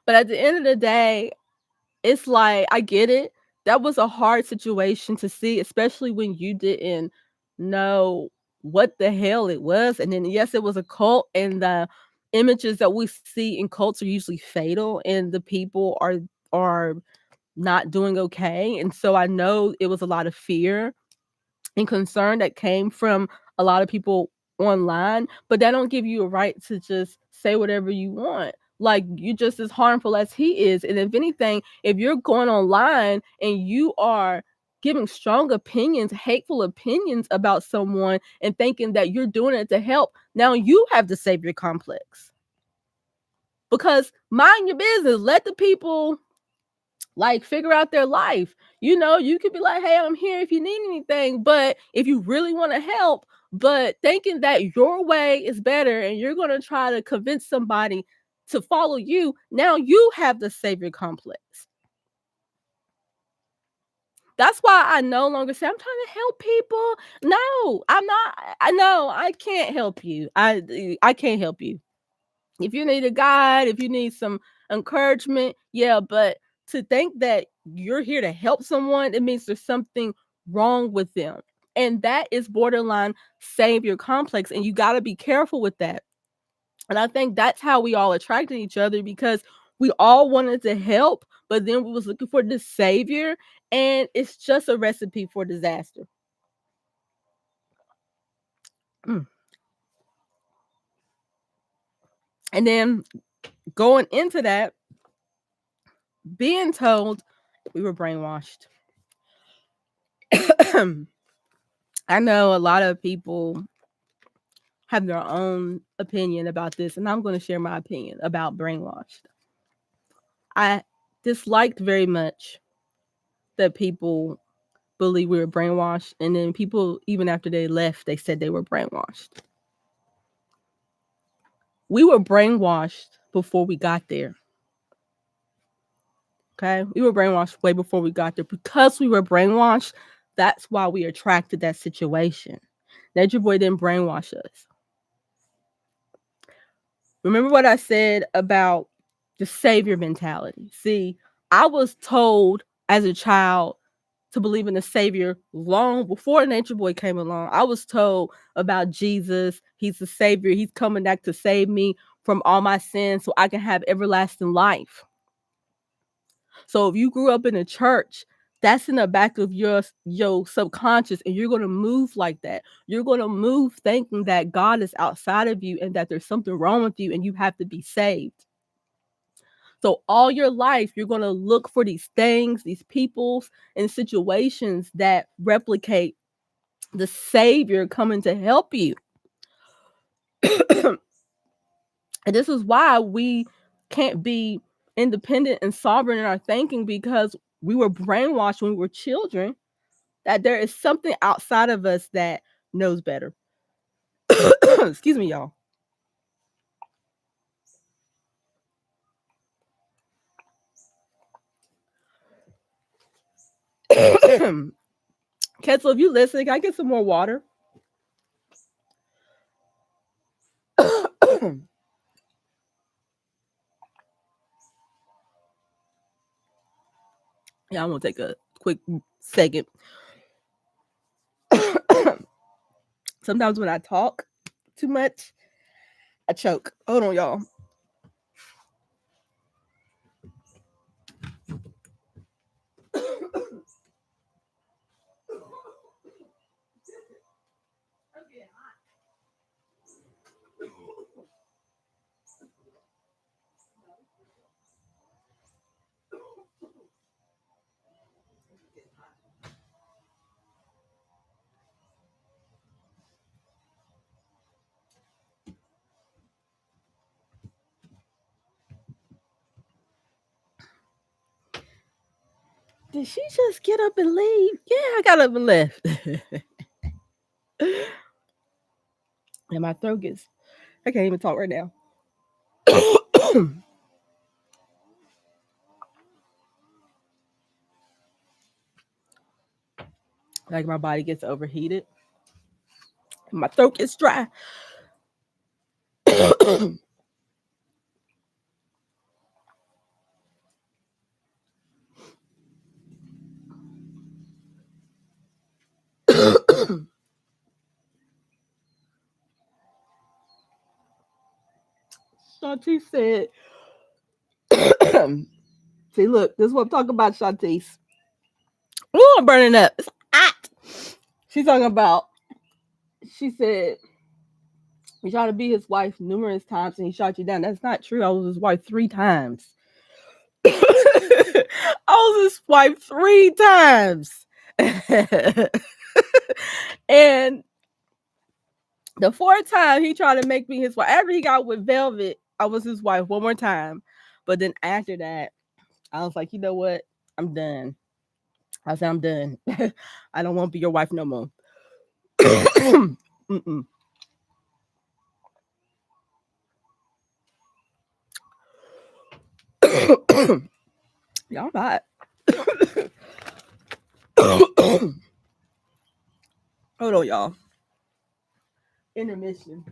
But at the end of the day, it's like I get it. That was a hard situation to see, especially when you didn't know what the hell it was. And then yes, it was a cult, and the images that we see in cults are usually fatal, and the people are not doing okay. And so I know it was a lot of fear and concern that came from a lot of people online, but that don't give you a right to just say whatever you want. Like, you're just as harmful as he is. And if anything, if you're going online and you are giving strong opinions, hateful opinions about someone and thinking that you're doing it to help, now you have the savior complex. Because mind your business, let the people like figure out their life. You could be like, hey, I'm here if you need anything. But if you really want to help, but thinking that your way is better and you're going to try to convince somebody to follow you, now you have the savior complex. That's why I no longer say I'm trying to help people. No, I'm not. I know I can't help you. I can't help you. If you need a guide, if you need some encouragement, yeah, but to think that you're here to help someone, it means there's something wrong with them. And that is borderline savior complex, and you got to be careful with that. And I think that's how we all attracted each other, because we all wanted to help, but then we was looking for this savior, and it's just a recipe for disaster. Mm. And then going into that, being told we were brainwashed. I know a lot of people have their own opinion about this, and I'm going to share my opinion about brainwashed. I disliked very much that people believe we were brainwashed, and then people, even after they left, they said they were brainwashed. We were brainwashed before we got there. Okay, we were brainwashed way before we got there. Because we were brainwashed, that's why we attracted that situation. Nature Boy didn't brainwash us. Remember what I said about the savior mentality. See, I was told as a child to believe in the savior long before Nature Boy came along. I was told about Jesus. He's the savior. He's coming back to save me from all my sins so I can have everlasting life. So if you grew up in a church, that's in the back of your subconscious, and you're going to move like that. You're going to move thinking that God is outside of you and that there's something wrong with you and you have to be saved. So all your life, you're going to look for these things, these peoples, and situations that replicate the savior coming to help you. And this is why we can't be independent and sovereign in our thinking, because we were brainwashed when we were children that there is something outside of us that knows better. Excuse me, y'all. Ketzel, if you listening, can I get some more water? Yeah, I'm gonna take a quick second. Sometimes when I talk too much, I choke. Hold on, y'all. Did she just get up and leave? Yeah, I got up and left. And my throat gets, I can't even talk right now. Like my body gets overheated. And my throat gets dry. Shanti said, see, look, this is what I'm talking about, Shantice. Oh, I'm burning up. It's hot. She's talking about, she said, you tried to be his wife numerous times and he shot you down. That's not true. I was his wife 3 times. I was his wife 3 times. And the 4th time he tried to make me his wife. After he got with Velvet, I was his wife one more time. But then after that, I was like, you know what? I'm done. I said, I'm done. I don't want to be your wife no more. Mm-mm. Y'all not. Hold on, y'all. Intermission.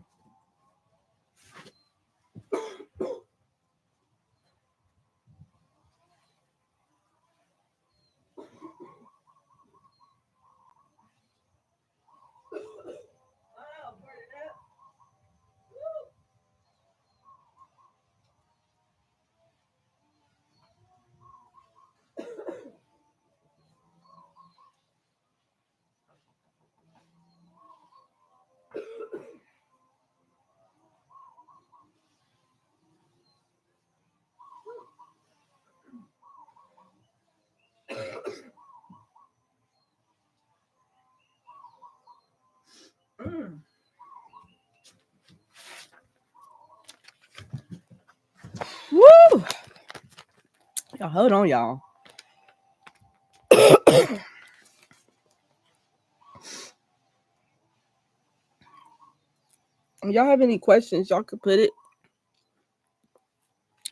Mm. Woo! Y'all, hold on, y'all. If y'all have any questions, y'all could put it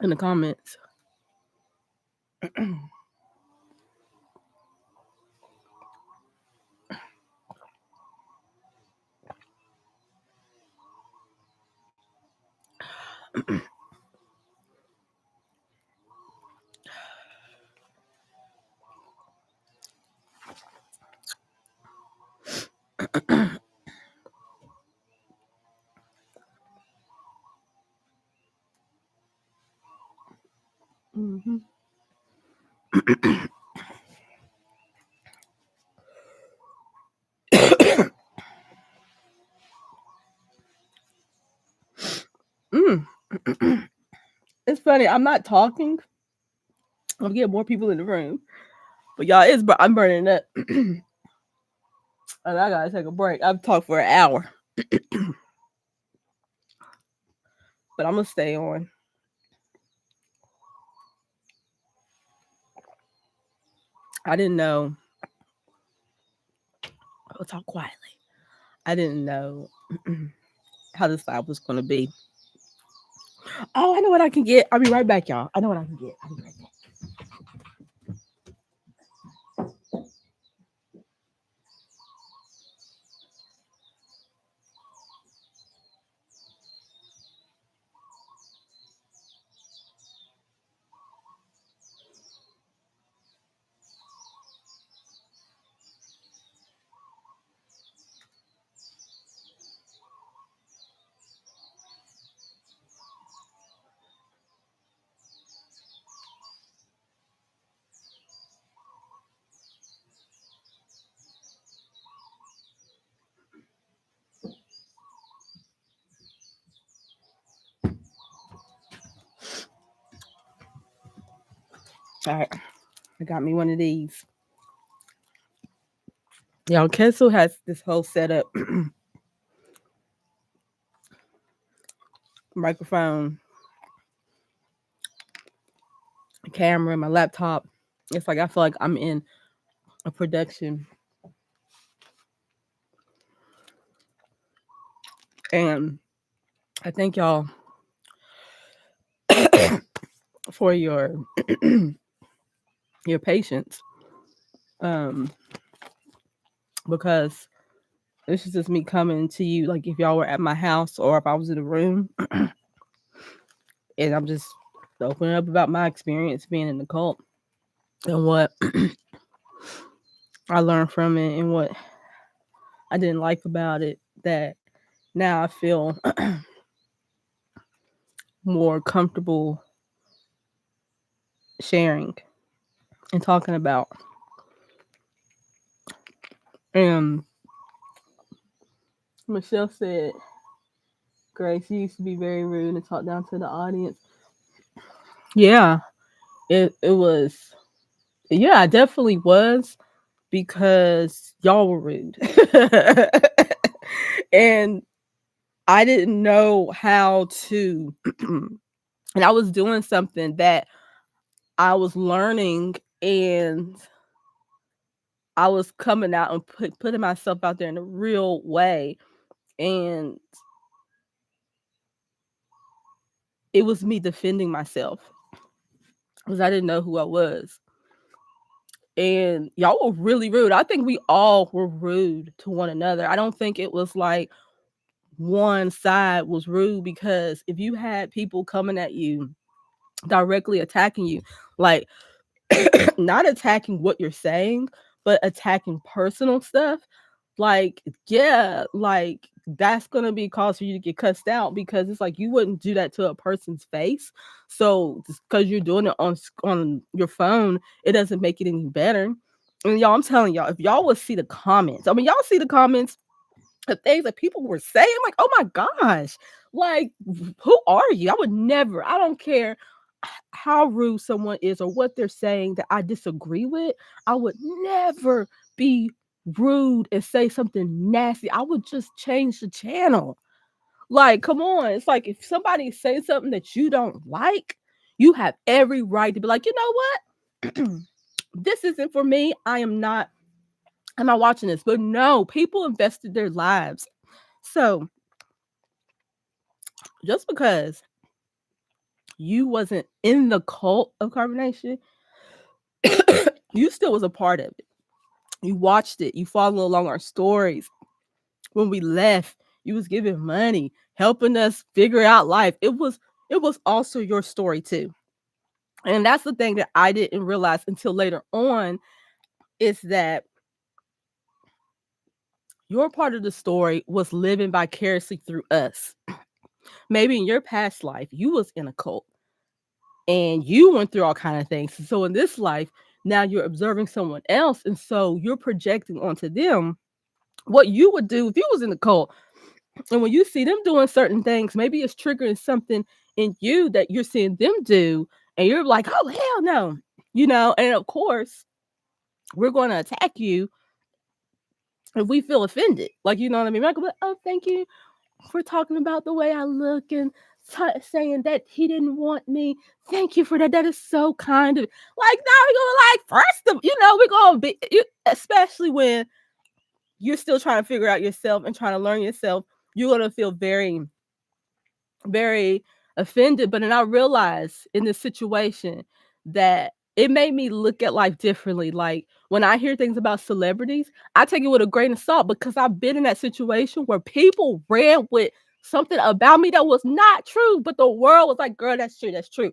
in the comments. Mhm. Mm. It's funny. I'm not talking. I'm getting more people in the room, but y'all, I'm burning up, and I gotta take a break. I've talked for an hour, but I'm gonna stay on. I didn't know. I'll talk quietly. I didn't know how this vibe was gonna be. Oh, I know what I can get. I'll be right back, y'all. I know what I can get. I'll be right back. All right, I got me one of these. Y'all, Kessel has this whole setup, microphone, camera, my laptop. It's like I feel like I'm in a production, and I thank y'all for your patience. Um, because this is just me coming to you like if y'all were at my house or if I was in a room, and I'm just opening up about my experience being in the cult and what I learned from it and what I didn't like about it. That now I feel more comfortable sharing and talking about. And Michelle said, Grace, you used to be very rude and talk down to the audience. Yeah, it was. Yeah, I definitely was because y'all were rude. And I didn't know how to and I was doing something that I was learning, and I was coming out and putting myself out there in a real way, and it was me defending myself because I didn't know who I was. And y'all were really rude. I think we all were rude to one another. I don't think it was like one side was rude, because if you had people coming at you directly attacking you, like not attacking what you're saying, but attacking personal stuff, like, yeah, like that's gonna be cause for you to get cussed out, because it's like you wouldn't do that to a person's face. So just because you're doing it on your phone, it doesn't make it any better. And y'all, I'm telling y'all, if y'all would see the comments, I mean, y'all see the comments, the things that people were saying, I'm like, oh my gosh, like, who are you? I would never, I don't care how rude someone is or what they're saying that I disagree with, I would never be rude and say something nasty, I would just change the channel. Like, come on. It's like if somebody says something that you don't like, you have every right to be like, you know what? This isn't for me. I'm not watching this. But no, people invested their lives. So just because you wasn't in the cult of carbonation, you still was a part of it. You watched it. You followed along our stories. When we left, you was giving money, helping us figure out life. It was also your story too. And that's the thing that I didn't realize until later on is that your part of the story was living vicariously through us. Maybe in your past life, you was in a cult and you went through all kind of things. So in this life, now you're observing someone else, and so you're projecting onto them what you would do if you was in the cult. And when you see them doing certain things, maybe it's triggering something in you that you're seeing them do, and you're like, "Oh hell no," And of course, we're going to attack you if we feel offended. Like, you know what I mean? Like, oh, thank you for talking about the way I look and saying that he didn't want me. Thank you for that. That is so kind of like. Now we're gonna like first of we're gonna be especially when you're still trying to figure out yourself and trying to learn yourself. You're gonna feel very, very offended. But then I realized in this situation that it made me look at life differently. Like when I hear things about celebrities, I take it with a grain of salt because I've been in that situation where people ran with something about me that was not true, but the world was like, girl, that's true, that's true.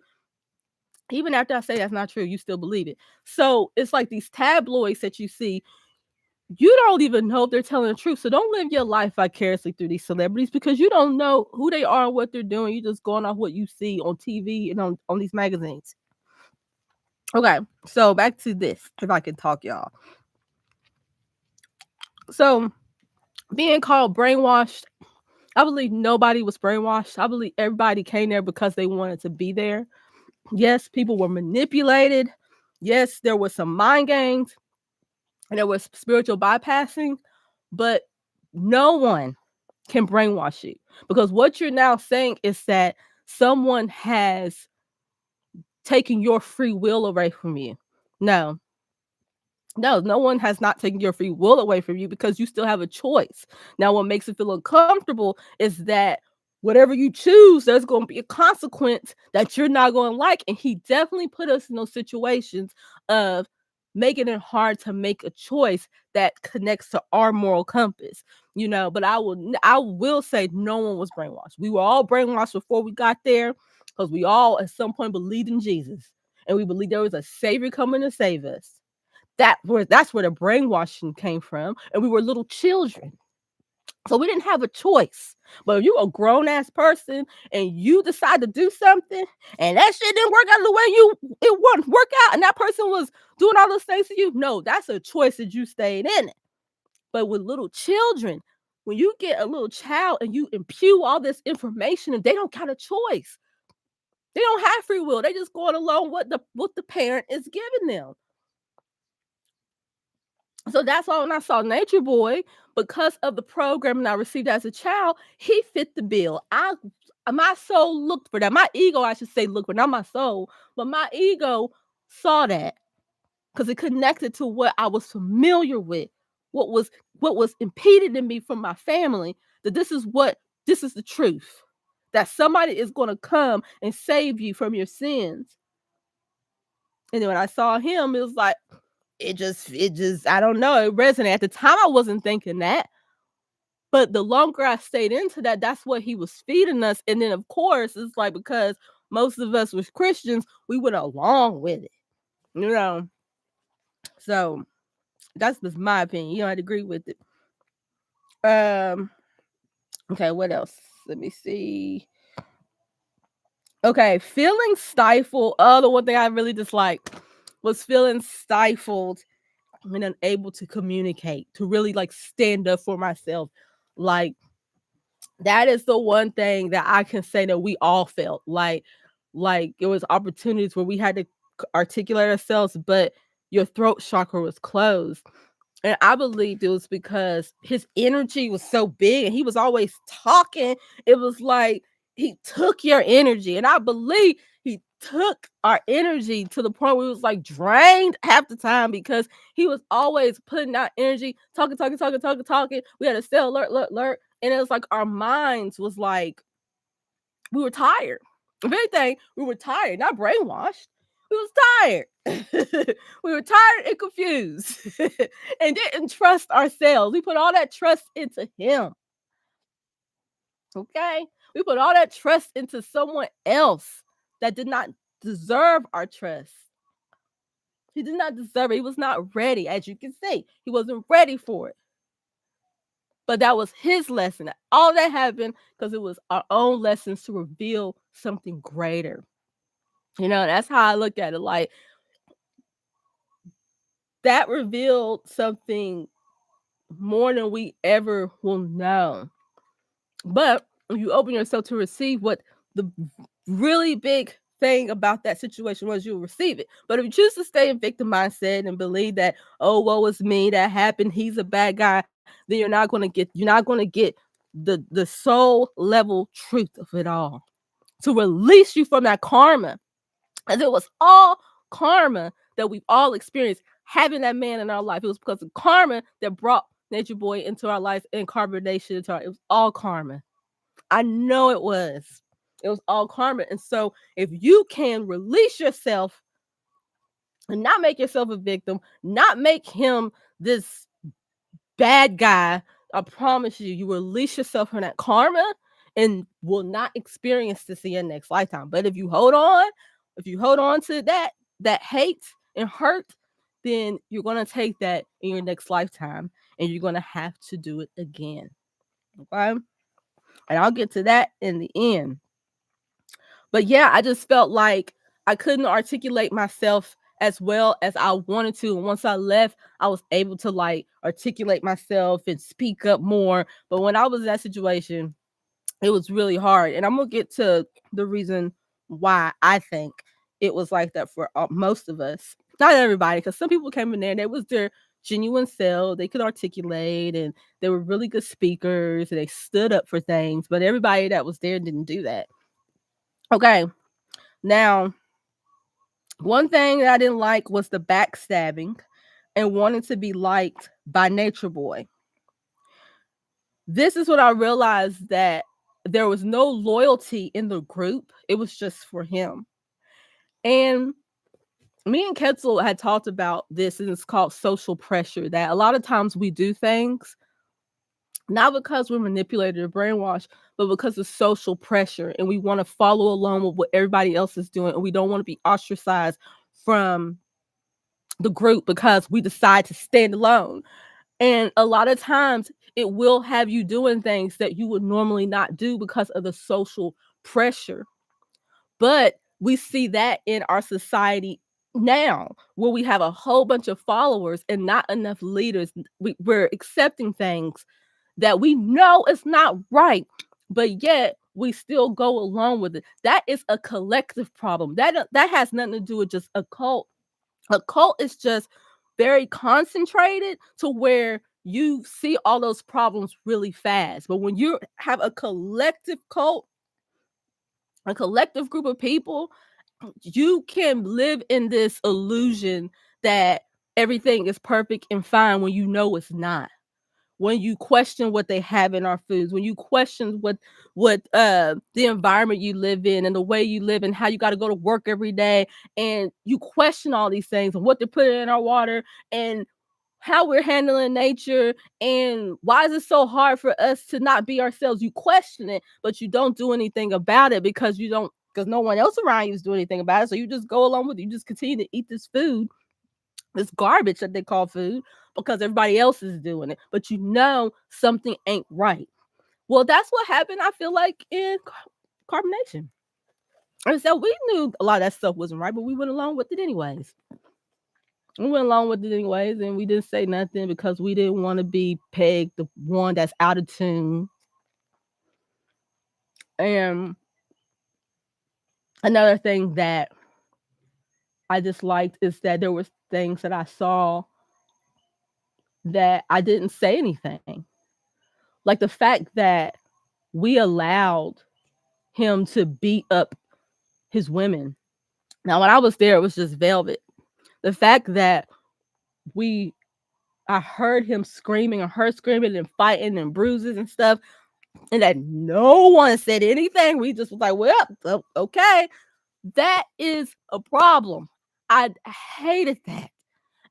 Even after I say that's not true, you still believe it. So it's like these tabloids that you see, you don't even know if they're telling the truth. So don't live your life vicariously through these celebrities because you don't know who they are and what they're doing. You're just going off what you see on TV and on these magazines. Okay, so back to this, if I can talk, y'all. So being called brainwashed, I believe nobody was brainwashed. I believe everybody came there because they wanted to be there. Yes, people were manipulated. Yes, there was some mind games and there was spiritual bypassing, but no one can brainwash you because what you're now saying is that someone has taken your free will away from you. No, no one has not taken your free will away from you because you still have a choice. Now, what makes it feel uncomfortable is that whatever you choose, there's going to be a consequence that you're not going to like. And he definitely put us in those situations of making it hard to make a choice that connects to our moral compass, But I will say no one was brainwashed. We were all brainwashed before we got there because we all at some point believed in Jesus and we believed there was a savior coming to save us. That's where the brainwashing came from, and we were little children, so we didn't have a choice. But if you're a grown-ass person and you decide to do something and that shit didn't work out the way it wouldn't work out, and that person was doing all those things to you, no, that's a choice that you stayed in it. But with little children, when you get a little child and you impute all this information and they don't got a choice, they don't have free will. They just going along what the parent is giving them. So that's why when I saw Nature Boy, because of the programming I received as a child, he fit the bill. My soul looked for that. My ego, I should say, looked for, not my soul, but my ego saw that because it connected to what I was familiar with, what was impeded in me from my family. That this is the truth. That somebody is going to come and save you from your sins. And then when I saw him, it was like, it just I don't know, it resonated. At the time I wasn't thinking that, but the longer I stayed into that, that's what he was feeding us. And then of course it's like because most of us was Christians, we went along with it, you know. So that's just my opinion. You don't have to agree with it. Okay, what else? Let me see. Okay, feeling stifled. Oh, the one thing I really disliked was feeling stifled and unable to communicate, to really like stand up for myself. Like that is the one thing that I can say that we all felt like it was opportunities where we had to articulate ourselves, but your throat chakra was closed. And I believed it was because his energy was so big and he was always talking. It was like he took your energy. And I believe he took our energy to the point where we was like drained half the time because he was always putting out energy, talking, talking, talking, talking, talking. We had to stay alert, alert, alert. And it was like our minds was like, we were tired. If anything, we were tired, not brainwashed. We was tired. We were tired and confused and didn't trust ourselves. We put all that trust into him. Okay? We put all that trust into someone else that did not deserve our trust. He did not deserve it. He was not ready. As you can see, he wasn't ready for it. But that was his lesson. All that happened because it was our own lessons to reveal something greater. That's how I look at it. Like, that revealed something more than we ever will know. But if you open yourself to receive what the really big thing about that situation was, you'll receive it. But if you choose to stay in victim mindset and believe that, oh, woe is me, that happened, he's a bad guy, then you're not gonna get the soul level truth of it all. To release you from that karma. And it was all karma that we've all experienced having that man in our life. It was because of karma that brought Nature Boy into our life and carbonation into our. It was all karma. I know it was. It was all karma. And so if you can release yourself and not make yourself a victim, not make him this bad guy, I promise you, you release yourself from that karma and will not experience this in your next lifetime. But if you hold on to that hate and hurt, then you're gonna take that in your next lifetime and you're gonna have to do it again. Okay. And I'll get to that in the end. But yeah, I just felt like I couldn't articulate myself as well as I wanted to. And once I left, I was able to like articulate myself and speak up more. But when I was in that situation, it was really hard. And I'm gonna get to the reason why I think it was like that for most of us. Not everybody, because some people came in there and it was their genuine self. They could articulate and they were really good speakers and they stood up for things. But everybody that was there didn't do that. Okay. Now, one thing that I didn't like was the backstabbing and wanting to be liked by Nature Boy. This is when I realized that there was no loyalty in the group. It was just for him. And me and Ketzel had talked about this, and it's called social pressure. That a lot of times we do things not because we're manipulated or brainwashed, but because of social pressure, and we want to follow along with what everybody else is doing, and we don't want to be ostracized from the group because we decide to stand alone. And a lot of times it will have you doing things that you would normally not do because of the social pressure. But we see that in our society now, where we have a whole bunch of followers and not enough leaders. We're accepting things that we know is not right, but yet we still go along with it. That is a collective problem. That has nothing to do with just a cult. A cult is just very concentrated to where you see all those problems really fast. But when you have a collective cult, a collective group of people, you can live in this illusion that everything is perfect and fine when you know it's not. When you question what they have in our foods, when you question what the environment you live in and the way you live and how you got to go to work every day, and you question all these things and what they're putting in our water and how we're handling nature, and why is it so hard for us to not be ourselves. You question it, but you don't do anything about it because no one else around you is doing anything about it. So you just go along with it. You just continue to eat this food, this garbage that they call food, because everybody else is doing it, but you know something ain't right. Well, that's what happened, I feel like, in carbonation. And so we knew a lot of that stuff wasn't right, but we went along with it anyways. We went along with it anyways, and we didn't say nothing because we didn't want to be pegged the one that's out of tune. And another thing that I disliked is that there was things that I saw that I didn't say anything. Like the fact that we allowed him to beat up his women. Now, when I was there, it was just Velvet. The fact that we I heard him screaming and her screaming and fighting and bruises and stuff, and that no one said anything. We just was like, well, okay. That is a problem. I hated that.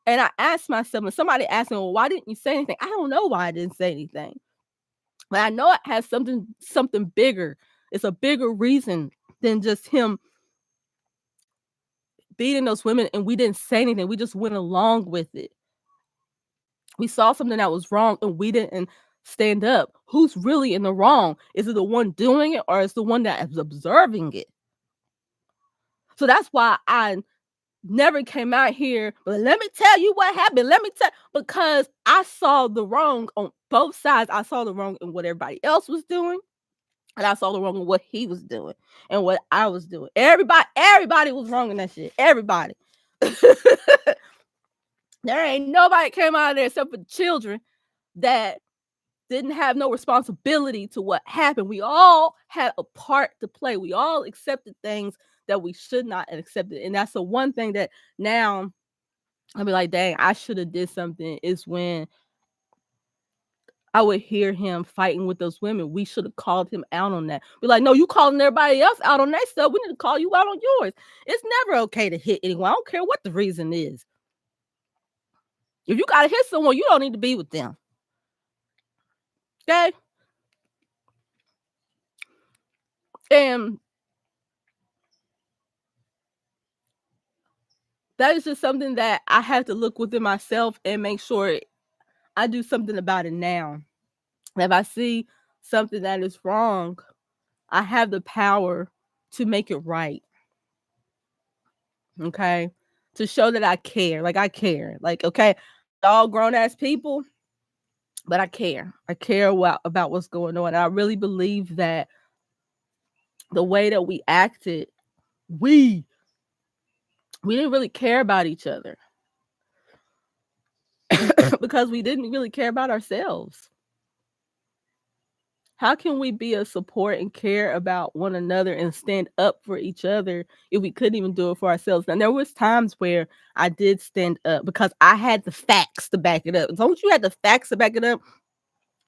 And I asked myself, and somebody asked me, well, why didn't you say anything? I don't know why I didn't say anything. But I know it has something bigger. It's a bigger reason than just him beating those women and we didn't say anything. We just went along with it. We saw something that was wrong and we didn't stand up. Who's really in the wrong? Is it the one doing it or is the one that is observing it? So that's why I never came out here, but let me tell you what happened. Because I saw the wrong on both sides. I saw the wrong in what everybody else was doing, and I saw the wrong in what he was doing and what I was doing. Everybody was wrong in that shit. Everybody. There ain't nobody came out of there except for the children that didn't have no responsibility to what happened. We all had a part to play. We all accepted things that we should not have accepted. And that's the one thing that now I'll be like, dang, I should have did something, is when I would hear him fighting with those women. We should have called him out on that. Be like, no, you calling everybody else out on their stuff. We need to call you out on yours. It's never okay to hit anyone. I don't care what the reason is. If you gotta hit someone, you don't need to be with them. Okay? And that is just something that I have to look within myself and make sure I do something about it now. If I see something that is wrong, I have the power to make it right. Okay? To show that I care. Like, I care. Like, okay, all grown ass people, but I care. I care about what's going on. And I really believe that the way that we acted, we didn't really care about each other because we didn't really care about ourselves. How can we be a support and care about one another and stand up for each other if we couldn't even do it for ourselves? Now, there was times where I did stand up because I had the facts to back it up. As long as you had the facts to back it up,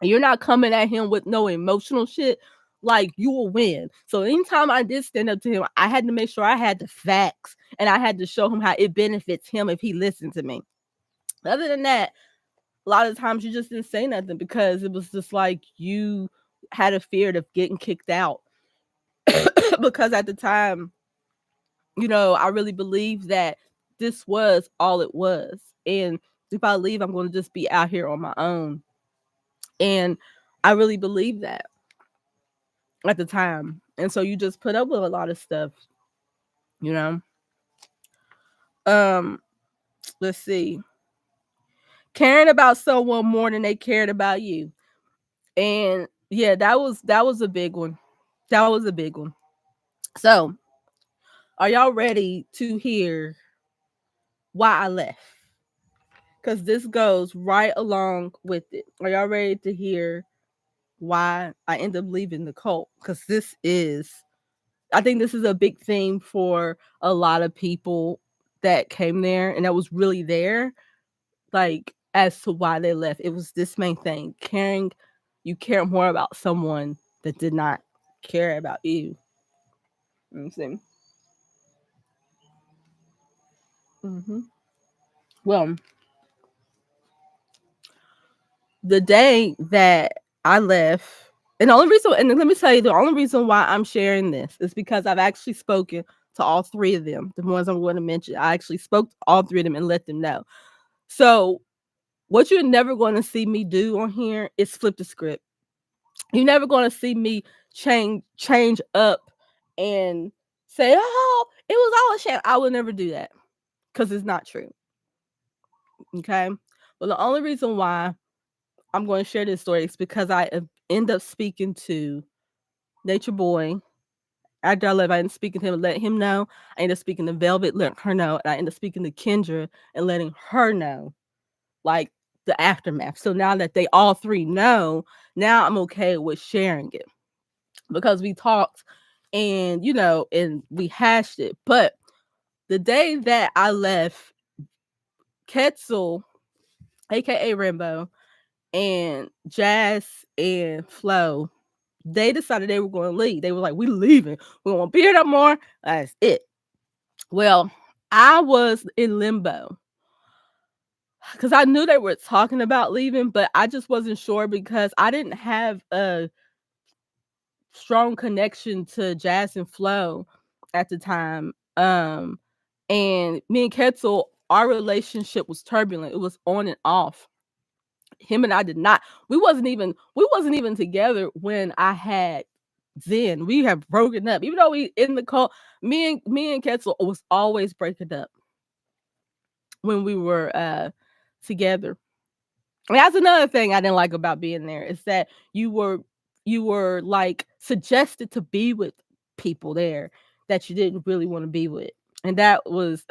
and you're not coming at him with no emotional shit, like, you will win. So anytime I did stand up to him, I had to make sure I had the facts and I had to show him how it benefits him if he listened to me. Other than that, a lot of times you just didn't say nothing because it was just like you had a fear of getting kicked out. Because at the time, I really believed that this was all it was. And if I leave, I'm going to just be out here on my own. And I really believed that at the time. And so you just put up with a lot of stuff, you know? Um, let's see. Caring about someone more than they cared about you. And yeah, that was a big one. That was a big one. So, are y'all ready to hear why I left? Because this goes right along with it. Are y'all ready to hear why I end up leaving the cult? Because I think this is a big theme for a lot of people that came there and that was really there, like, as to why they left. It was this main thing: you care more about someone that did not care about you. You know what I'm saying? Mm-hmm. Well, the day that I left, and the only reason, and let me tell you, the only reason why I'm sharing this is because I've actually spoken to all three of them, the ones I'm going to mention. I actually spoke to all three of them and let them know. So, what you're never going to see me do on here is flip the script. You're never going to see me change up and say, "Oh, it was all a sham." I will never do that because it's not true. Okay. Well, the only reason why I'm going to share this story is because I end up speaking to Nature Boy. After I left, I ended up speaking to him and letting him know. I ended up speaking to Velvet, letting her know. And I ended up speaking to Kendra and letting her know. Like, the aftermath. So now that they all three know, now I'm okay with sharing it because we talked and and we hashed it. But the day that I left, Ketzel, aka Rainbow, and Jazz and Flo, they decided they were going to leave. They were like, "We leaving. We won't be here no more." That's it. Well, I was in limbo because I knew they were talking about leaving, but I just wasn't sure because I didn't have a strong connection to Jazz and Flo at the time. And me and Ketzel, our relationship was turbulent. It was on and off. Him and I did not. We wasn't even together when I had Zen. We have broken up. Even though we in the cult, me and Ketzel was always breaking up when we were together. And that's another thing I didn't like about being there is that you were like suggested to be with people there that you didn't really want to be with. And that was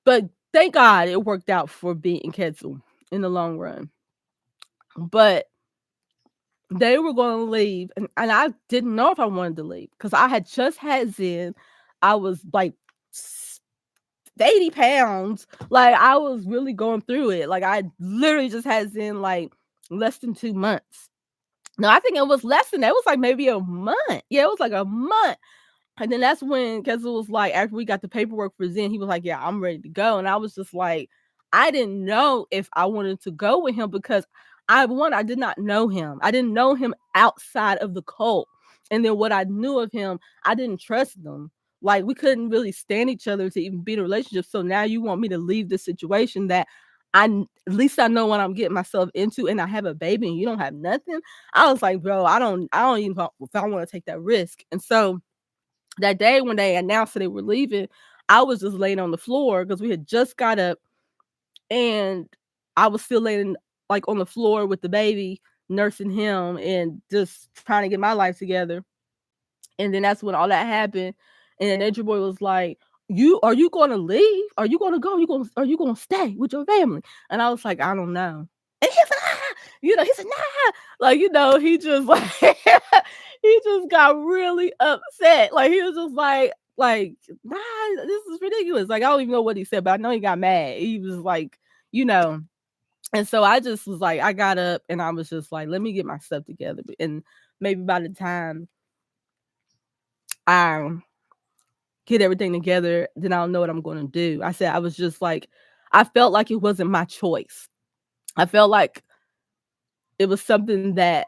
but thank God it worked out for being Ketzel in the long run. But they were going to leave and I didn't know if I wanted to leave because I had just had Zen. I was like 80 pounds. Like I was really going through it. Like I literally just had Zen like less than 2 months. No, I think it was less than that. It was like maybe a month. Yeah, it was like a month. And then that's when Kessel was like, after we got the paperwork for Zen, he was like, "Yeah, I'm ready to go." And I was just like, I didn't know if I wanted to go with him because I did not know him. I didn't know him outside of the cult. And then what I knew of him, I didn't trust them. Like we couldn't really stand each other to even be in a relationship. So now you want me to leave this situation that at least I know what I'm getting myself into, and I have a baby, and you don't have nothing. I was like, bro, I don't even know if I want to take that risk. And so that day when they announced that they were leaving, I was just laying on the floor because we had just got up and I was still laying like on the floor with the baby, nursing him and just trying to get my life together. And then that's when all that happened. And then Nature Boy was like, "You gonna leave? Are you gonna go? Are you gonna stay with your family?" And I was like, "I don't know." And he said, "Ah," he said, "Nah." Like, he just like he just got really upset. Like he was just like, "Nah, this is ridiculous." Like I don't even know what he said, but I know he got mad. He was like, you know, and so I just was like, I got up and I was just like, let me get my stuff together. And maybe by the time I get everything together, then I'll know what I'm going to do. I said, I was just like, I felt like it wasn't my choice. I felt like it was something that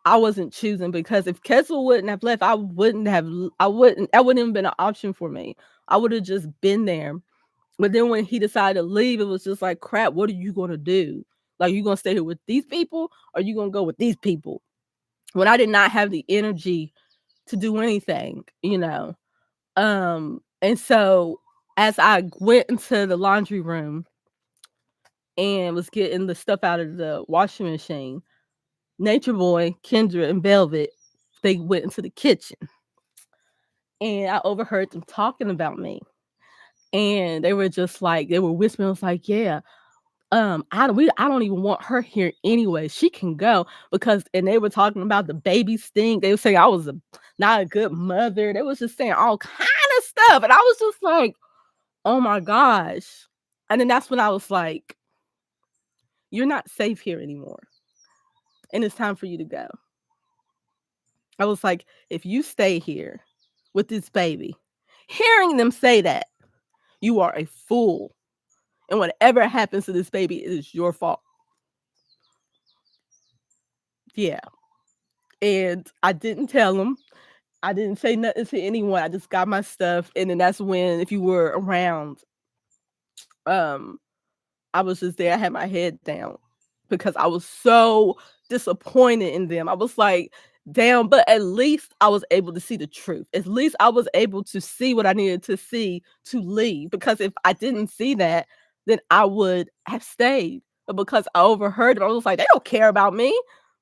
I wasn't choosing because if Kessel wouldn't have left, that wouldn't have been an option for me. I would have just been there. But then when he decided to leave, it was just like, crap, what are you going to do? Like, you going to stay here with these people or you going to go with these people? When I did not have the energy to do anything. And so as I went into the laundry room and was getting the stuff out of the washing machine, Nature Boy, Kendra, and Velvet, they went into the kitchen. And I overheard them talking about me. And they were just like, they were whispering, I was like, yeah, I don't even want her here anyway. She can go and they were talking about the baby stink. They were saying I was not a good mother. They was just saying all kind of stuff. And I was just like, oh my gosh. And then that's when I was like, you're not safe here anymore. And it's time for you to go. I was like, if you stay here with this baby, hearing them say that, you are a fool. And whatever happens to this baby, it is your fault. Yeah. And I didn't tell them. I didn't say nothing to anyone. I just got my stuff. And then that's when, if you were around, um, I was just there. I had my head down because I was so disappointed in them. I was like, damn, but at least I was able to see the truth. At least I was able to see what I needed to see to leave. Because if I didn't see that, then I would have stayed. But because I overheard them, I was like, they don't care about me.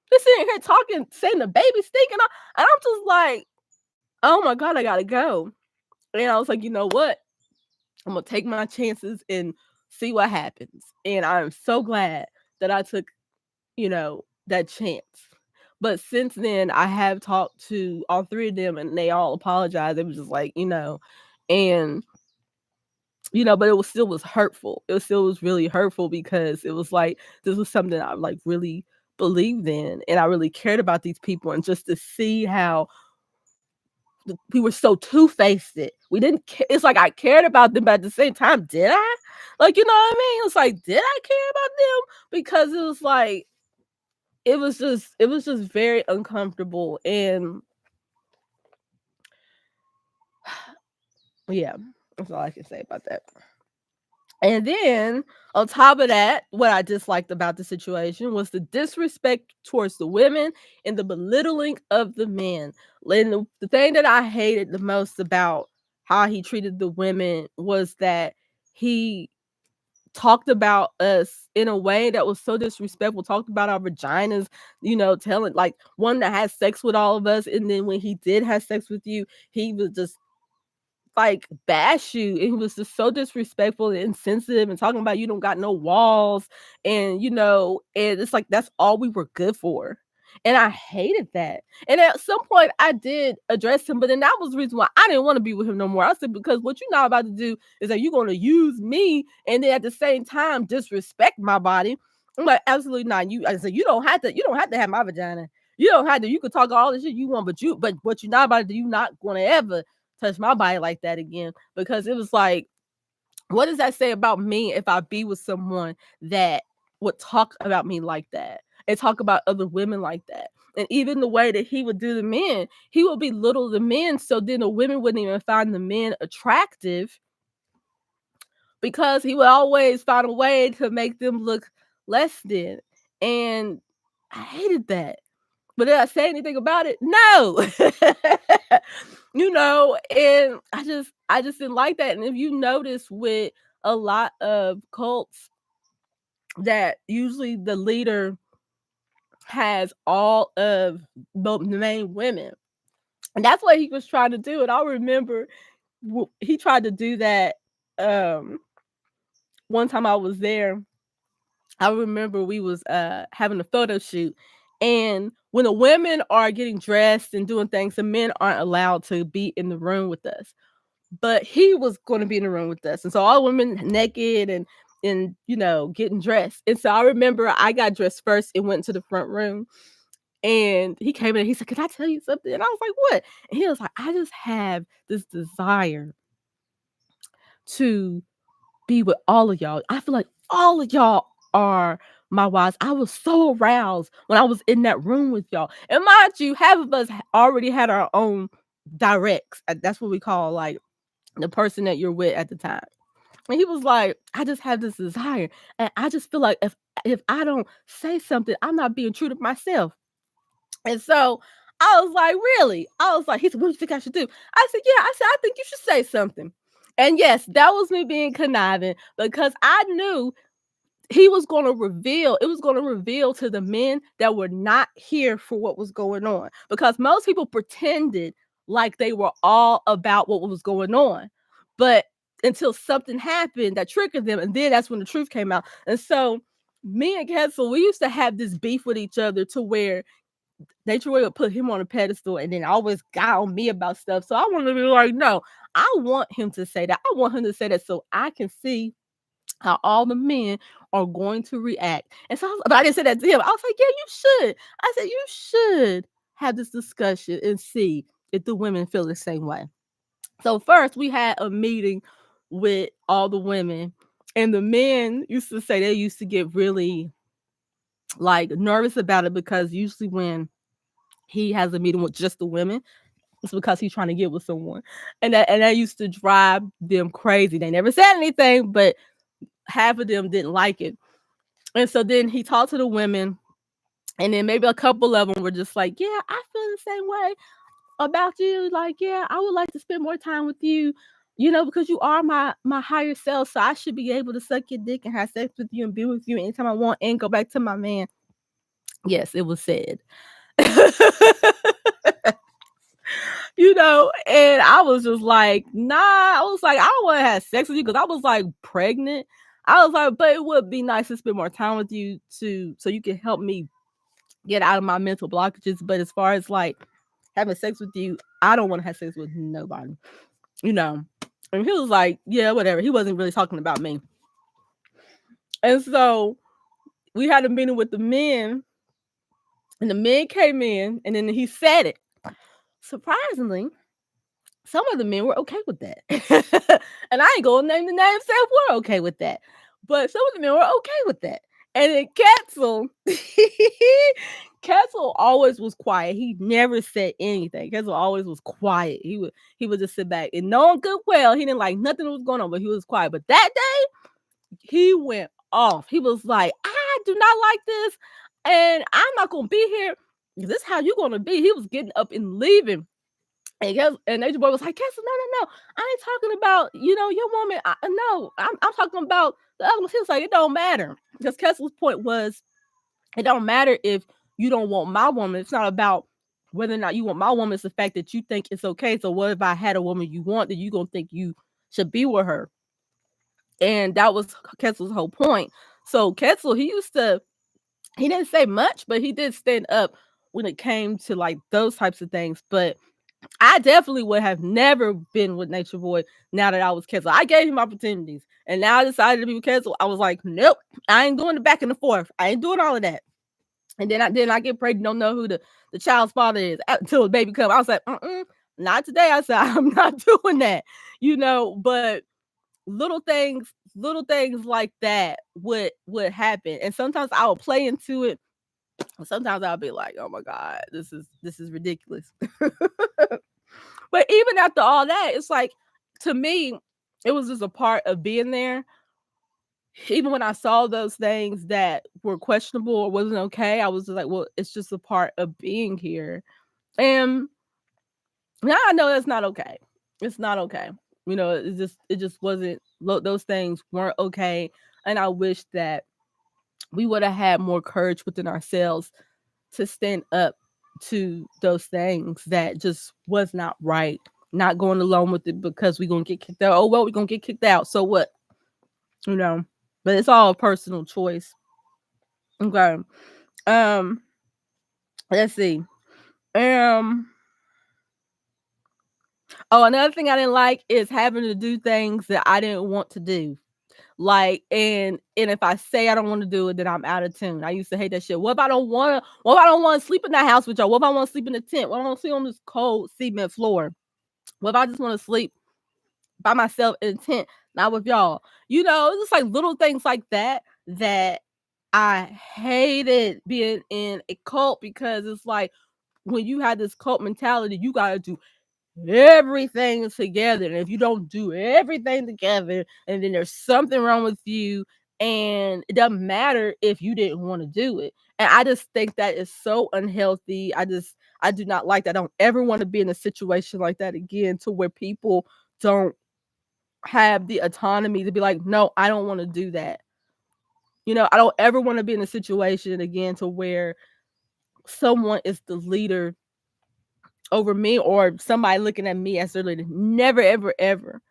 They're sitting here talking, saying the baby stinking. And I'm just like, oh my God, I gotta go. And I was like, you know what? I'm gonna take my chances and see what happens. And I'm so glad that I took, that chance. But since then, I have talked to all 3 of them, and they all apologized. It was just like, and but it was still was hurtful. It still was really hurtful because it was like this was something I like really believed in, and I really cared about these people, and just to see how we were so two-faced. We didn't it's like I cared about them, but at the same time, did I? Like, you know what I mean? It's like, did I care about them? Because it was like it was just very uncomfortable, and yeah, that's all I can say about that. And then on top of that, what I disliked about the situation was the disrespect towards the women and the belittling of the men. And the thing that I hated the most about how he treated the women was that he talked about us in a way that was so disrespectful, talked about our vaginas, telling like one that had sex with all of us. And then when he did have sex with you, he was just like bash you. It was just so disrespectful and insensitive, and talking about you don't got no walls, and and it's like that's all we were good for. And I hated that. And at some point I did address him, but then that was the reason why I didn't want to be with him no more. I said, because what you're not about to do is that you're going to use me and then at the same time disrespect my body. I'm like, absolutely not. I said, you don't have to have my vagina. You don't have to. You can talk all the shit you want, but what you're not about to do, you're not going to ever touch my body like that again. Because it was like, what does that say about me if I be with someone that would talk about me like that and talk about other women like that? And even the way that he would do the men, he would belittle the men, so then the women wouldn't even find the men attractive, because he would always find a way to make them look less than. And I hated that. But did I say anything about it? No. And I just didn't like that. And if you notice with a lot of cults, that usually the leader has all of the main women. And that's what he was trying to do. And I remember he tried to do that one time I was there. I remember we was having a photo shoot, and when the women are getting dressed and doing things, the men aren't allowed to be in the room with us. But he was going to be in the room with us, and so all the women naked and getting dressed. And so I remember I got dressed first and went to the front room, and he came in. He said, "Can I tell you something?" And I was like, "What?" And he was like, "I just have this desire to be with all of y'all. I feel like all of y'all are my wives. I was so aroused when I was in that room with y'all." And mind you, half of us already had our own directs. That's what we call like the person that you're with at the time. And he was like, "I just have this desire. And I just feel like if I don't say something, I'm not being true to myself." And so I was like, "Really?" I was like, he said, "What do you think I should do?" I said, "Yeah." I said, "I think you should say something." And yes, that was me being conniving, because I knew he was going to reveal it was going to reveal to the men that were not here for what was going on, because most people pretended like they were all about what was going on, but until something happened that triggered them, and then that's when the truth came out. And so me and Kessel, we used to have this beef with each other, to where they would put him on a pedestal and then always got on me about stuff. So I wanted to be like, no, I want him to say that. I want him to say that so I can see how all the men are going to react. And so, but I didn't say that to him. I was like, "Yeah, you should." I said, "You should have this discussion and see if the women feel the same way." So first, we had a meeting with all the women, and the men used to say they used to get really like nervous about it, because usually when he has a meeting with just the women, it's because he's trying to get with someone, and that used to drive them crazy. They never said anything, but half of them didn't like it. And so then he talked to the women, and then maybe a couple of them were just like, "Yeah, I feel the same way about you. Like, yeah, I would like to spend more time with you, because you are my higher self. So I should be able to suck your dick and have sex with you and be with you anytime I want and go back to my man." Yes, it was said. And I was just like, "Nah." I was like, "I don't want to have sex with you," because I was like pregnant. I was like, but it would be nice to spend more time with you so you can help me get out of my mental blockages. But as far as like having sex with you, I don't want to have sex with nobody, you know. And he was like, yeah, whatever. He wasn't really talking about me. And so we had a meeting with the men, and the men came in, and then he said it. Surprisingly, some of the men were okay with that. And I ain't gonna name the names that were okay with that. But some of the men were okay with that. And then Ketzel, Ketzel always was quiet. He never said anything. Ketzel always was quiet. He would just sit back and knowing good well he didn't like nothing that was going on, but he was quiet. But that day he went off. He was like, I do not like this, and I'm not gonna be here. This is how you gonna be. He was getting up and leaving. And Nature Boy was like, Kessel, no. I ain't talking about, your woman. No, I'm talking about the other one. He was like, it don't matter. Because Kessel's point was, it don't matter if you don't want my woman. It's not about whether or not you want my woman. It's the fact that you think it's okay. So what if I had a woman you want, that you gonna think you should be with her? And that was Kessel's whole point. So Kessel, he didn't say much, but he did stand up when it came to like those types of things. But I definitely would have never been with Nature Boy now that I was Kessel. I gave him opportunities, and now I decided to be with Kessel. I was like, nope, I ain't doing the back and the forth. I ain't doing all of that. And then I get pregnant, don't know who the child's father is until the baby come. I was like, not today. I said, I'm not doing that, but little things like that would happen. And sometimes I would play into it. Sometimes I'll be like, oh my God, this is ridiculous. But even after all that, it's like, to me, it was just a part of being there. Even when I saw those things that were questionable or wasn't okay, I was just like, well, it's just a part of being here. And now I know that's not okay. It's not okay. It just wasn't, those things weren't okay. And I wish that we would have had more courage within ourselves to stand up to those things that just was not right. Not going along with it because we're gonna get kicked out. Oh well, we're gonna get kicked out. So what? You know. But it's all a personal choice. Okay. Um, let's see. Um another thing I didn't like is having to do things that I didn't want to do. Like, and if I say I don't want to do it, then I'm out of tune. I used to hate that shit. What if I don't want to sleep in that house with y'all? What if I want to sleep in the tent? What if I want to sleep on this cold cement floor? What if I just want to sleep by myself in a tent, not with y'all? It's just like little things like that I hated being in a cult, because it's like, when you have this cult mentality, you gotta do everything together. And if you don't do everything together, and then there's something wrong with you, and it doesn't matter if you didn't want to do it. And I just think that is so unhealthy. I do not like that. I don't ever want to be in a situation like that again, to where people don't have the autonomy to be like, no, I don't want to do that. I don't ever want to be in a situation again to where someone is the leader over me, or somebody looking at me as their leader. Never, ever, ever.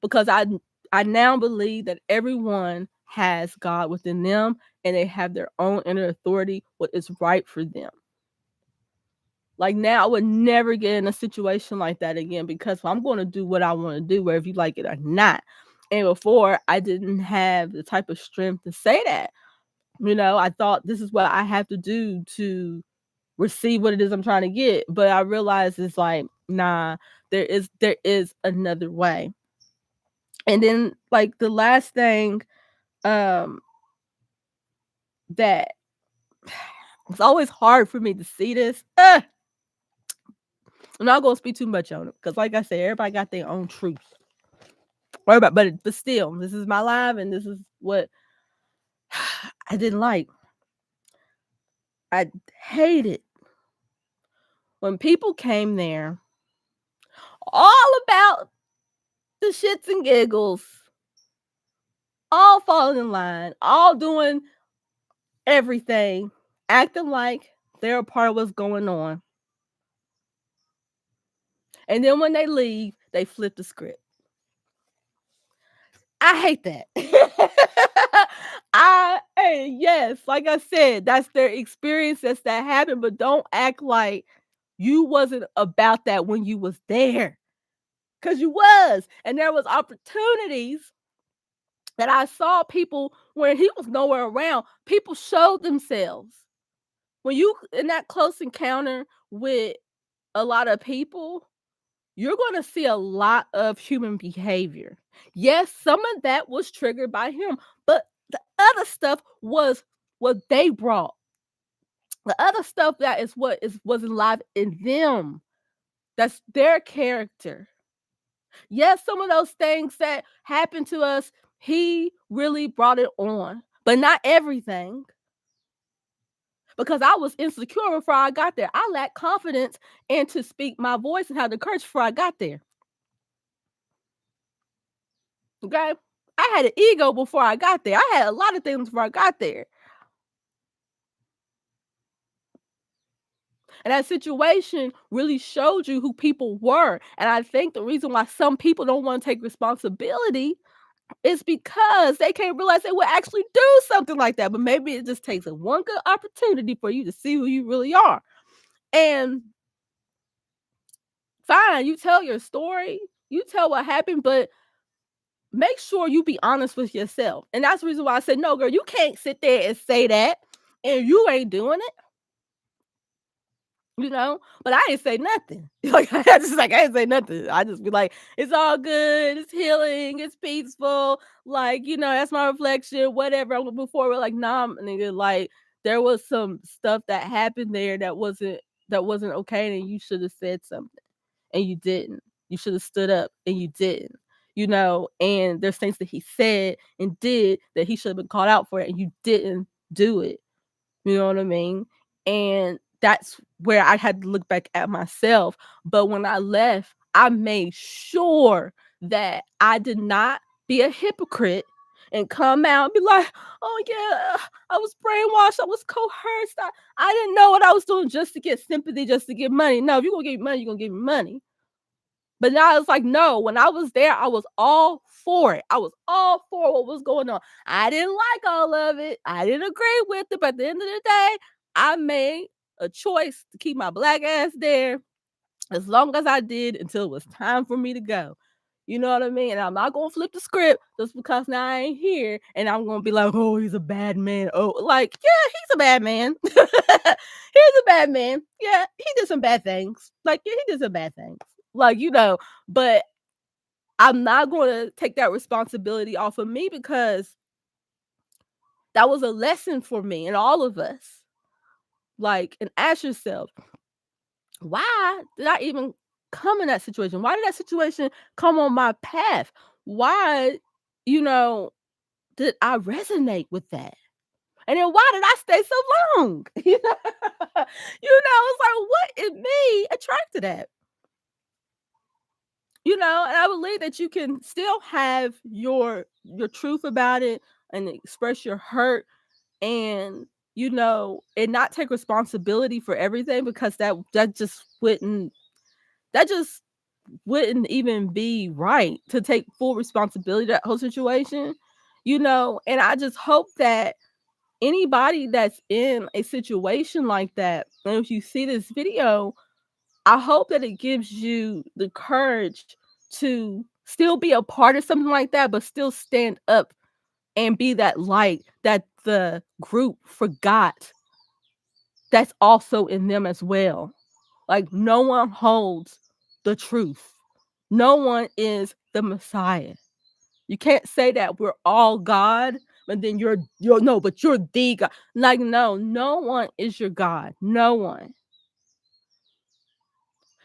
Because I now believe that everyone has God within them, and they have their own inner authority, what is right for them. Like, now I would never get in a situation like that again, because I'm going to do what I want to do, whether if you like it or not. And before, I didn't have the type of strength to say that. I thought this is what I have to do to receive what it is I'm trying to get. But I realized it's like, nah, there is another way. And then, like, the last thing, um that it's always hard for me to see this. I'm not gonna speak too much on it, because like I said, everybody got their own truth. But still, this is my life, and this is what I didn't like. I hated when people came there all about the shits and giggles, all falling in line, all doing everything, acting like they're a part of what's going on. And then when they leave, they flip the script. I hate that. Yes, like I said, that's their experience, that's that happened, but don't act like you wasn't about that when you was there, 'cause you was, and there was opportunities that I saw people when he was nowhere around, people showed themselves. When you in that close encounter with a lot of people, you're gonna see a lot of human behavior. Yes, some of that was triggered by him, but the other stuff was what they brought. The other stuff that is what is was alive in them. That's their character. Yes, some of those things that happened to us, he really brought it on, but not everything. Because I was insecure before I got there. I lacked confidence and to speak my voice and have the courage before I got there. Okay. I had an ego before I got there. I had a lot of things before I got there. And that situation really showed you who people were. And I think the reason why some people don't want to take responsibility is because they can't realize they would actually do something like that. But maybe it just takes a one good opportunity for you to see who you really are. And fine, you tell your story, you tell what happened, but make sure you be honest with yourself. And that's the reason why I said, no, girl, you can't sit there and say that and you ain't doing it. But I ain't say nothing. Like I ain't say nothing. I just be like, it's all good, it's healing, it's peaceful. Like, that's my reflection, whatever. I'm gonna move forward. Like, nah, nigga, like there was some stuff that happened there that wasn't okay, and you should have said something and you didn't. You should have stood up and you didn't. And there's things that he said and did that he should have been called out for it, and you didn't do it. You know what I mean? And that's where I had to look back at myself. But when I left, I made sure that I did not be a hypocrite and come out and be like, oh yeah, I was brainwashed, I was coerced. I didn't know what I was doing just to get sympathy, just to get money. No, if you're gonna give me money, you're gonna give me money. But now it's like, no, when I was there, I was all for it. I was all for what was going on. I didn't like all of it. I didn't agree with it. But at the end of the day, I made a choice to keep my black ass there as long as I did until it was time for me to go. You know what I mean? And I'm not gonna flip the script just because now I ain't here and I'm gonna be like, oh, he's a bad man. Oh, like, yeah, he's a bad man. He's a bad man. Yeah, he did some bad things. Like, yeah, he did some bad things. Like, but I'm not gonna take that responsibility off of me because that was a lesson for me and all of us. Like, and ask yourself, why did I even come in that situation? Why did that situation come on my path? Why, you know, did I resonate with that? And then why did I stay so long? It's like, what in me attracted that? And I believe that you can still have your truth about it and express your hurt and and not take responsibility for everything because that just wouldn't even be right to take full responsibility of that whole situation. And I just hope that anybody that's in a situation like that, and if you see this video, I hope that it gives you the courage to still be a part of something like that, but still stand up and be that light that the group forgot that's also in them as well. Like, no one holds the truth. No one is the Messiah. You can't say that we're all God, but then you're no, but you're the God. Like, no one is your God. No one.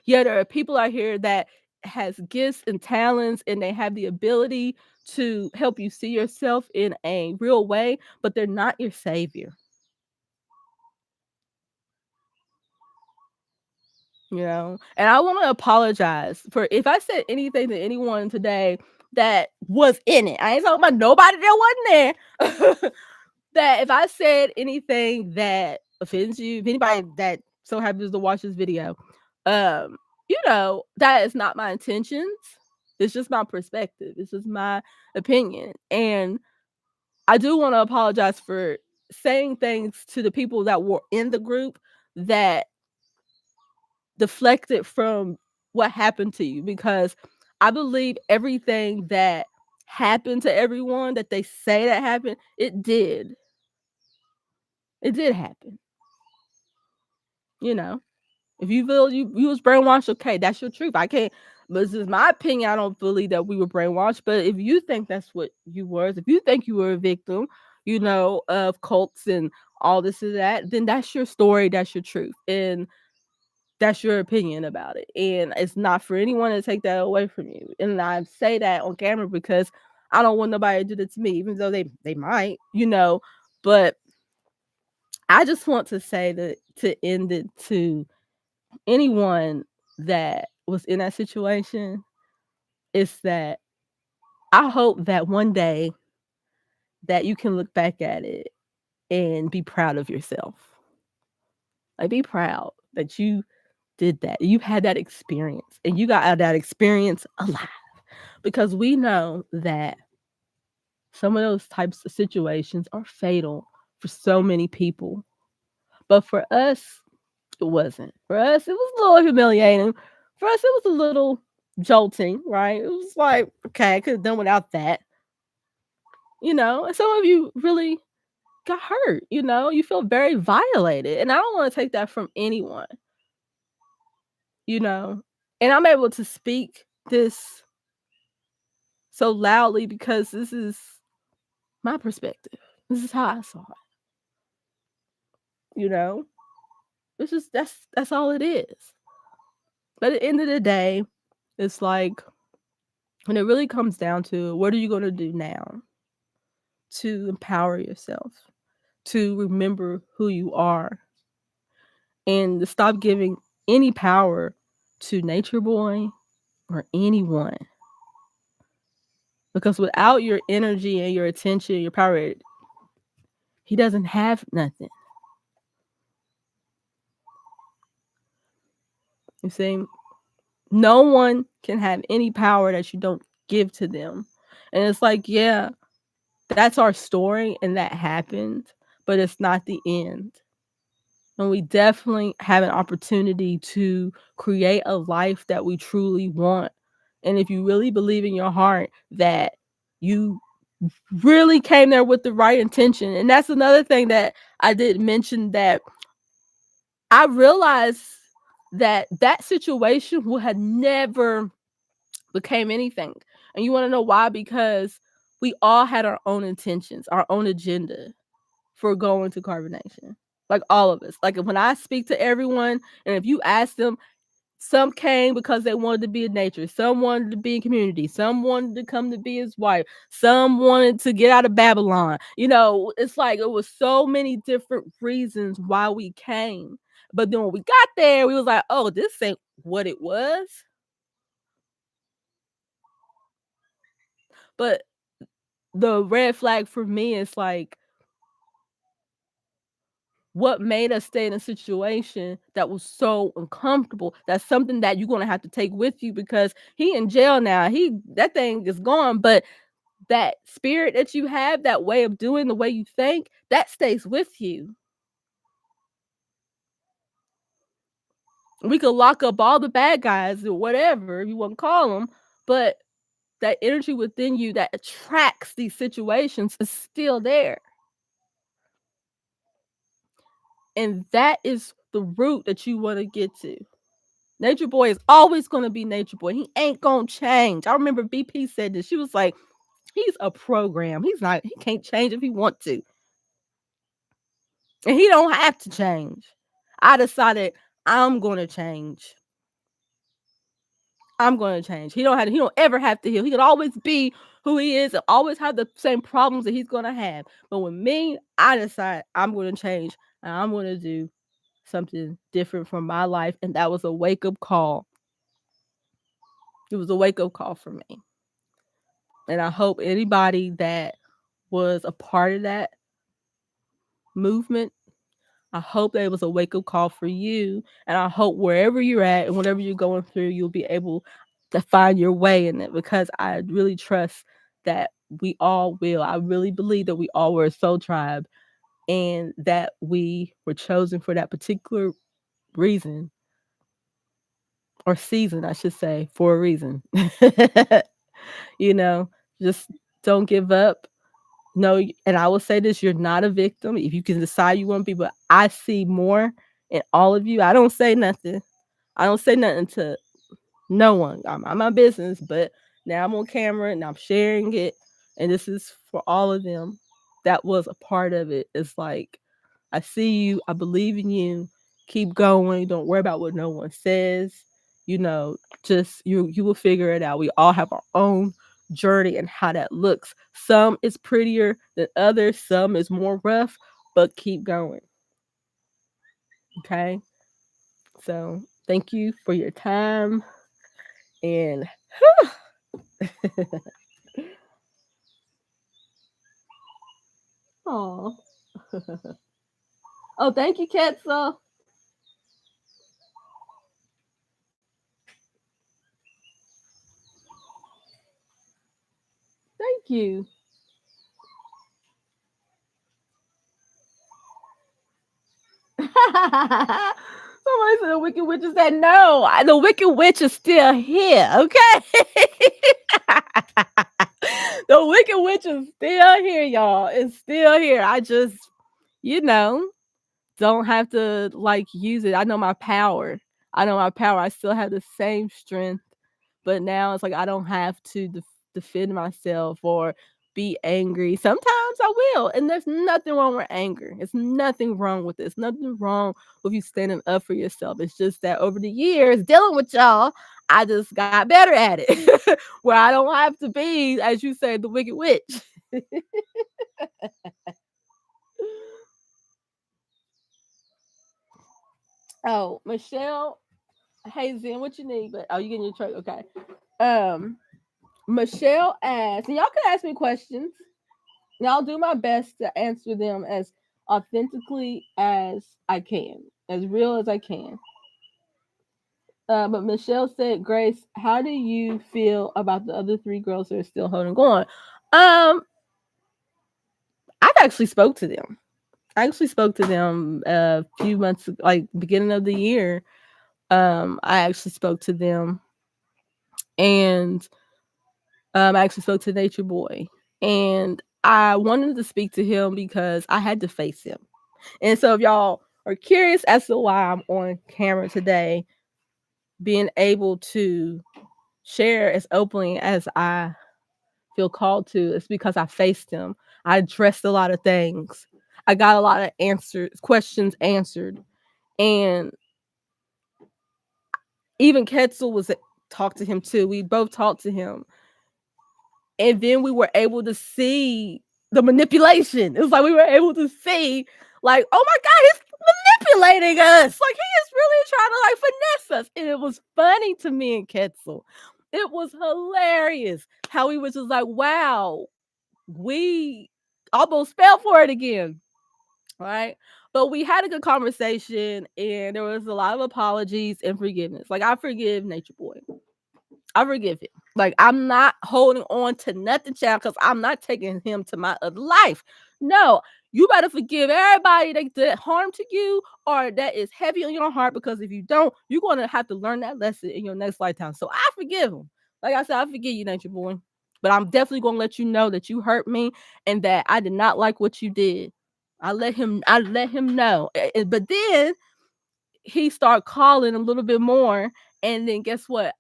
Yeah, there are people out here that has gifts and talents and they have the ability to help you see yourself in a real way, but they're not your savior. And I want to apologize for if I said anything to anyone today that was in it. I ain't talking about nobody that wasn't there. That if I said anything that offends you, if anybody that so happens to watch this video, um, that is not my intentions. It's just my perspective. It's just my opinion. And I do want to apologize for saying things to the people that were in the group that deflected from what happened to you, because I believe everything that happened to everyone that they say that happened, it did. It did happen. You know, if you feel you was brainwashed, okay, that's your truth. I can't. But this is my opinion. I don't believe that we were brainwashed. But if you think that's what you were, if you think you were a victim, of cults and all this and that, then that's your story. That's your truth, and that's your opinion about it. And it's not for anyone to take that away from you. And I say that on camera because I don't want nobody to do that to me, even though they might, But I just want to say that to end it to anyone that was in that situation is that I hope that one day that you can look back at it and be proud of yourself. Like, be proud that you did that. You had that experience and you got out of that experience alive. Because we know that some of those types of situations are fatal for so many people. But for us, it wasn't. For us, it was a little humiliating. For us, it was a little jolting, right? It was like, okay, I could have done without that. And some of you really got hurt, you feel very violated. And I don't want to take that from anyone, you know. And I'm able to speak this so loudly because this is my perspective. This is how I saw it, you know. It's just that's all it is. But at the end of the day, it's like when it really comes down to what are you going to do now to empower yourself, to remember who you are, and to stop giving any power to Nature Boy or anyone. Because without your energy and your attention, your power, he doesn't have nothing. You see, no one can have any power that you don't give to them. And it's like, yeah, that's our story and that happened, but it's not the end. And we definitely have an opportunity to create a life that we truly want. And if you really believe in your heart that you really came there with the right intention, and that's another thing that I did mention, that I realized that that situation would have never became anything. And you want to know why? Because we all had our own intentions, our own agenda for going to carbonation. Like, all of us. Like, when I speak to everyone, and if you ask them, some came because they wanted to be in nature, some wanted to be in community, some wanted to come to be his wife, some wanted to get out of Babylon. It's like it was so many different reasons why we came. But then when we got there, we was like, oh, this ain't what it was. But the red flag for me is like, what made us stay in a situation that was so uncomfortable? That's something that you're gonna have to take with you, because he in jail now. That thing is gone, but that spirit that you have, that way of doing, the way you think, that stays with you. We could lock up all the bad guys or whatever you want to call them, but that energy within you that attracts these situations is still there. And that is the root that you want to get to. Nature Boy is always going to be Nature Boy. He ain't going to change. I remember BP said this. She was like, he's a program. He can't change if he want to. And he don't have to change. I decided I'm going to change. I'm going to change. He don't ever have to heal. He could always be who he is and always have the same problems that he's going to have. But with me, I decide I'm going to change and I'm going to do something different from my life. And that was a wake-up call. It was a wake-up call for me. And I hope anybody that was a part of that movement, I hope that it was a wake-up call for you. And I hope wherever you're at and whatever you're going through, you'll be able to find your way in it, because I really trust that we all will. I really believe that we all were a soul tribe and that we were chosen for that particular reason or season, I should say, for a reason. you know, just don't give up. No, and I will say this, you're not a victim. If you can decide you want to be, but I see more in all of you. I don't say nothing. I don't say nothing to no one. I'm my business, but now I'm on camera and I'm sharing it. And this is for all of them. That was a part of it. It's like, I see you. I believe in you. Keep going. Don't worry about what no one says. You know, just you will figure it out. We all have our own journey and how that looks. Some is prettier than others. Some is more rough, but keep going. Okay. So thank you for your time and oh, oh, thank you, Ketsa. Thank you. Somebody said the Wicked Witch is said no. The Wicked Witch is still here. Okay. The Wicked Witch is still here, y'all. It's still here. I just, you know, don't have to like use it. I know my power. I know my power. I still have the same strength, but now it's like I don't have to defend myself or be angry. Sometimes I will, and there's nothing wrong with anger. It's nothing wrong with this. Nothing wrong with you standing up for yourself. It's just that over the years dealing with y'all, I just got better at it, where I don't have to be, as you say, the wicked witch. Oh, Michelle, hey Zen, what you need? But oh, you getting your truck? Okay. Um, Michelle asked, and y'all can ask me questions. And I'll do my best to answer them as authentically as I can, as real as I can. But Michelle said, Grace, how do you feel about the other three girls that are still holding on? I've actually spoke to them. I actually spoke to them a few months, like beginning of the year. I actually spoke to them, and I actually spoke to Nature Boy, and I wanted to speak to him because I had to face him. And so, if y'all are curious as to why I'm on camera today, being able to share as openly as I feel called to, is because I faced him. I addressed a lot of things. I got a lot of questions answered, and even Ketzel was talked to him too. We both talked to him, and then we were able to see the manipulation. It was like we were able to see, like, oh my god, he's manipulating us. Like he is really trying to like finesse us. And it was funny to me and Ketzel. It was hilarious how he was just like, wow, we almost fell for it again. Right. But we had a good conversation and there was a lot of apologies and forgiveness. Like I forgive Nature Boy. I forgive him. Like I'm not holding on to nothing, child, because I'm not taking him to my other life. No, you better forgive everybody that did harm to you or that is heavy on your heart. Because if you don't, you're gonna have to learn that lesson in your next lifetime. So I forgive him. Like I said, I forgive you, Nature Boy. But I'm definitely gonna let you know that you hurt me and that I did not like what you did. I let him know. But then he started calling a little bit more, and then guess what?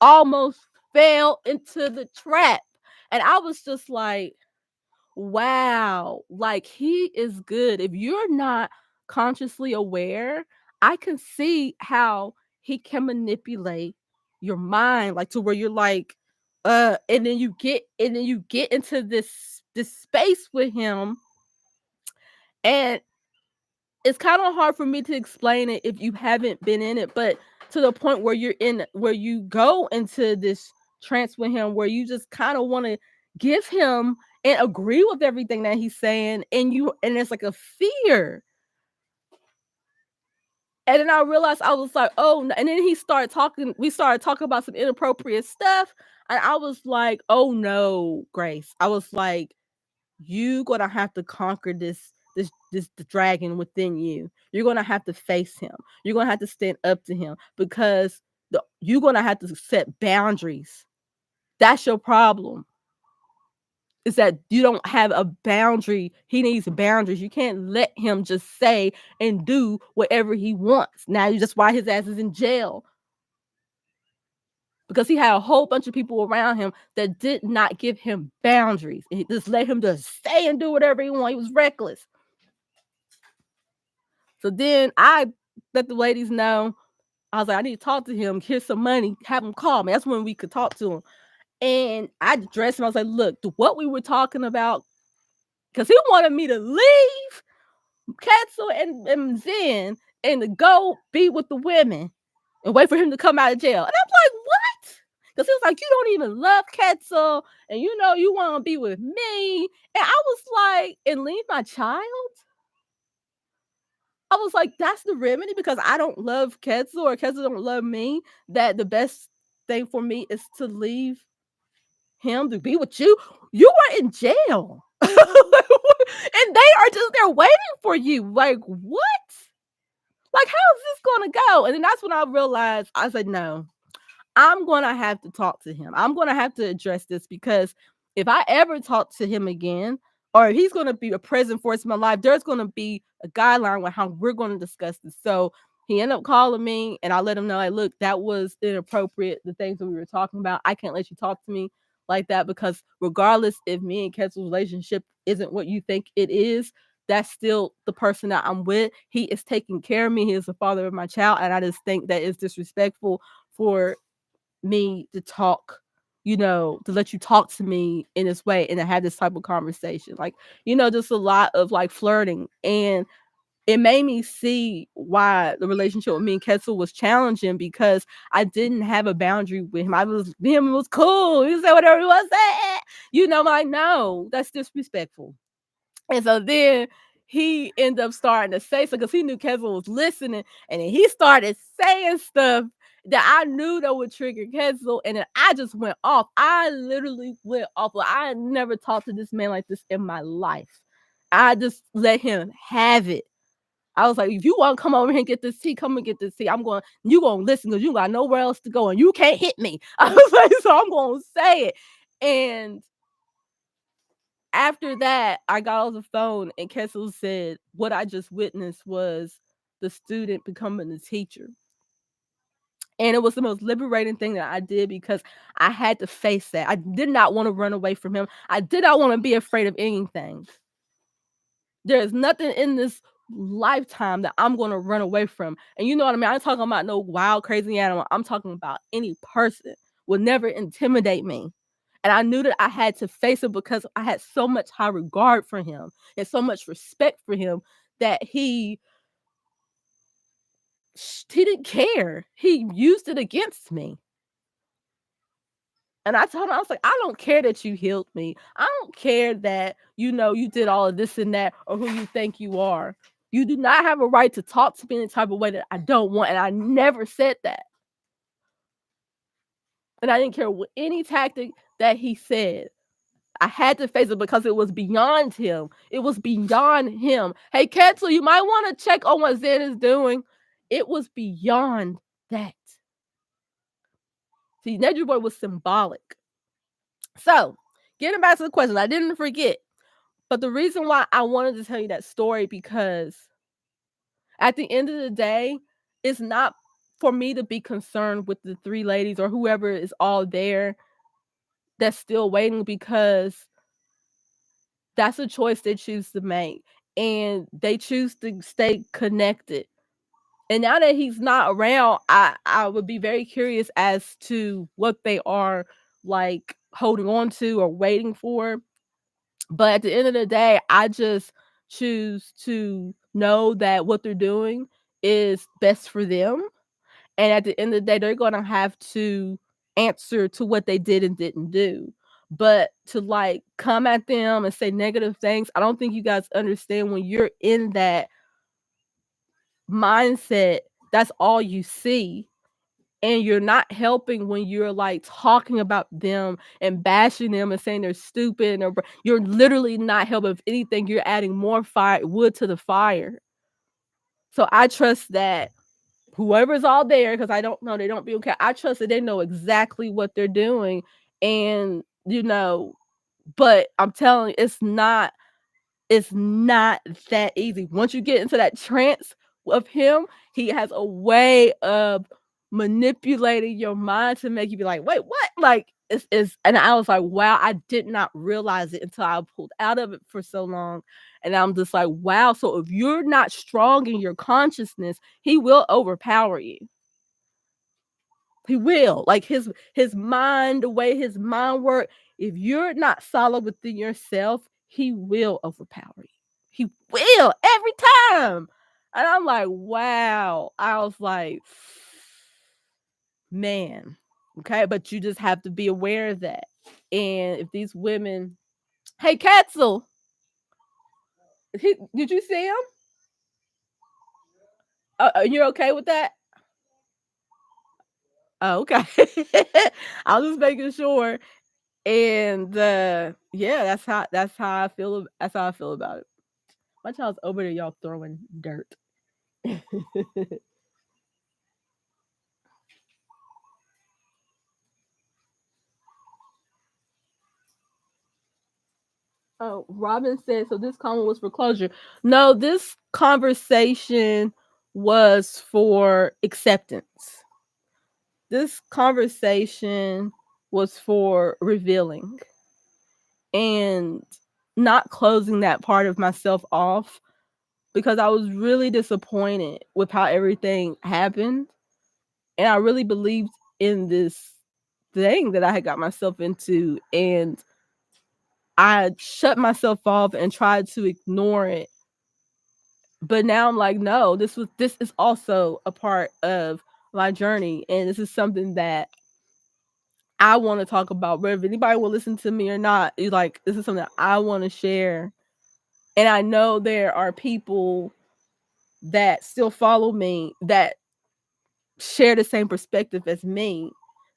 Almost fell into the trap, and I was just like, "Wow!" Like he is good. If you're not consciously aware, I can see how he can manipulate your mind, like to where you're like, and then you get into this space with him, and it's kind of hard for me to explain it if you haven't been in it, but to the point where where you go into this trance with him, where you just kind of want to give him and agree with everything that he's saying, and it's like a fear. And then I realized I was like, "Oh," and then we started talking about some inappropriate stuff, and I was like, "Oh no, Grace." I was like, "You gonna have to conquer this the dragon within you. You're gonna have to face him. You're gonna have to stand up to him because you're gonna have to set boundaries. That's your problem. Is that you don't have a boundary. He needs boundaries. You can't let him just say and do whatever he wants. Now you just why his ass is in jail because he had a whole bunch of people around him that did not give him boundaries. And he just let him just say and do whatever he wanted. He was reckless. So then I let the ladies know. I was like, I need to talk to him. Here's some money. Have him call me. That's when we could talk to him. And I addressed him. I was like, look, what we were talking about, because he wanted me to leave Ketzel and Zen and to go be with the women and wait for him to come out of jail. And I'm like, what? Because he was like, you don't even love Ketzel and you know you want to be with me. And I was like, and leave my child? I was like, that's the remedy because I don't love Ketzel or Ketzel don't love me. That the best thing for me is to leave him to be with you. You were in jail. And they are just there waiting for you. Like, what? Like, how is this gonna go? And then that's when I realized I said, no, I'm gonna have to talk to him. I'm gonna have to address this because if I ever talk to him again, or if he's gonna be a present force in my life, there's gonna be a guideline with how we're gonna discuss this. So he ended up calling me and I let him know, like, look, that was inappropriate, the things that we were talking about. I can't let you talk to me like that because regardless if me and Ketzel's relationship isn't what you think it is, that's still the person that I'm with. He is taking care of me. He is the father of my child. And I just think that it's disrespectful for me to talk, to let you talk to me in this way and to have this type of conversation. Like, just a lot of like flirting. And it made me see why the relationship with me and Ketzel was challenging because I didn't have a boundary with him. Him was cool. He said whatever he was saying. Like, no, that's disrespectful. And so then he ended up starting to say so because he knew Ketzel was listening, and then he started saying stuff that I knew that would trigger Ketzel, and then I just went off. I literally went off. I had never talked to this man like this in my life. I just let him have it. I was like, if you want to come over here and get this tea, come and get this tea. You gonna listen because you got nowhere else to go and you can't hit me. I was like, so I'm gonna say it. And after that, I got on the phone and Kessel said, what I just witnessed was the student becoming the teacher. And it was the most liberating thing that I did because I had to face that. I did not want to run away from him. I did not want to be afraid of anything. There is nothing in this lifetime that I'm going to run away from. And you know what I mean? I'm talking about no wild, crazy animal. I'm talking about any person will never intimidate me. And I knew that I had to face it because I had so much high regard for him and so much respect for him that he didn't care. He used it against me. And I told him, I was like, I don't care that you healed me. I don't care that, you did all of this and that or who you think you are. You do not have a right to talk to me in the type of way that I don't want. And I never said that. And I didn't care what any tactic that he said. I had to face it because it was beyond him. It was beyond him. Hey, Ketzel, you might want to check on what Zen is doing. It was beyond that. See, Nedry Boy was symbolic. So, getting back to the question, I didn't forget. But the reason why I wanted to tell you that story because at the end of the day, it's not for me to be concerned with the three ladies or whoever is all there that's still waiting because that's a choice they choose to make and they choose to stay connected. And now that he's not around, I would be very curious as to what they are like holding on to or waiting for. But at the end of the day, I just choose to know that what they're doing is best for them. And at the end of the day, they're going to have to answer to what they did and didn't do. But to like come at them and say negative things, I don't think you guys understand when you're in that mindset that's all you see. And you're not helping when you're like talking about them and bashing them and saying they're stupid or you're literally not helping. If anything, you're adding more fire wood to the fire. So I trust that whoever's all there, because I don't know, they don't be okay. I trust that they know exactly what they're doing. And but I'm telling you, it's not that easy. Once you get into that trance of him, he has a way of manipulating your mind to make you be like, "Wait, what?" Like, it's and I was like, "Wow, I did not realize it until I pulled out of it for so long." And I'm just like, "Wow, so if you're not strong in your consciousness, he will overpower you." He will. Like his mind, the way his mind work, if you're not solid within yourself, he will overpower you. He will every time. And I'm like, wow. I was like, man. Okay, but you just have to be aware of that. And if these women, hey Katzel, did you see him? You're okay with that? Oh, okay. I was just making sure. And, yeah, that's how I feel about it. My child's over there, y'all throwing dirt. Oh, Robin said, "So this comment was for closure." No, this conversation was for acceptance. This conversation was for revealing and not closing that part of myself off because I was really disappointed with how everything happened. And I really believed in this thing that I had got myself into. And I shut myself off and tried to ignore it. But now I'm like, no, this is also a part of my journey. And this is something that I want to talk about. Whether anybody will listen to me or not, it's like this is something that I want to share. And I know there are people that still follow me that share the same perspective as me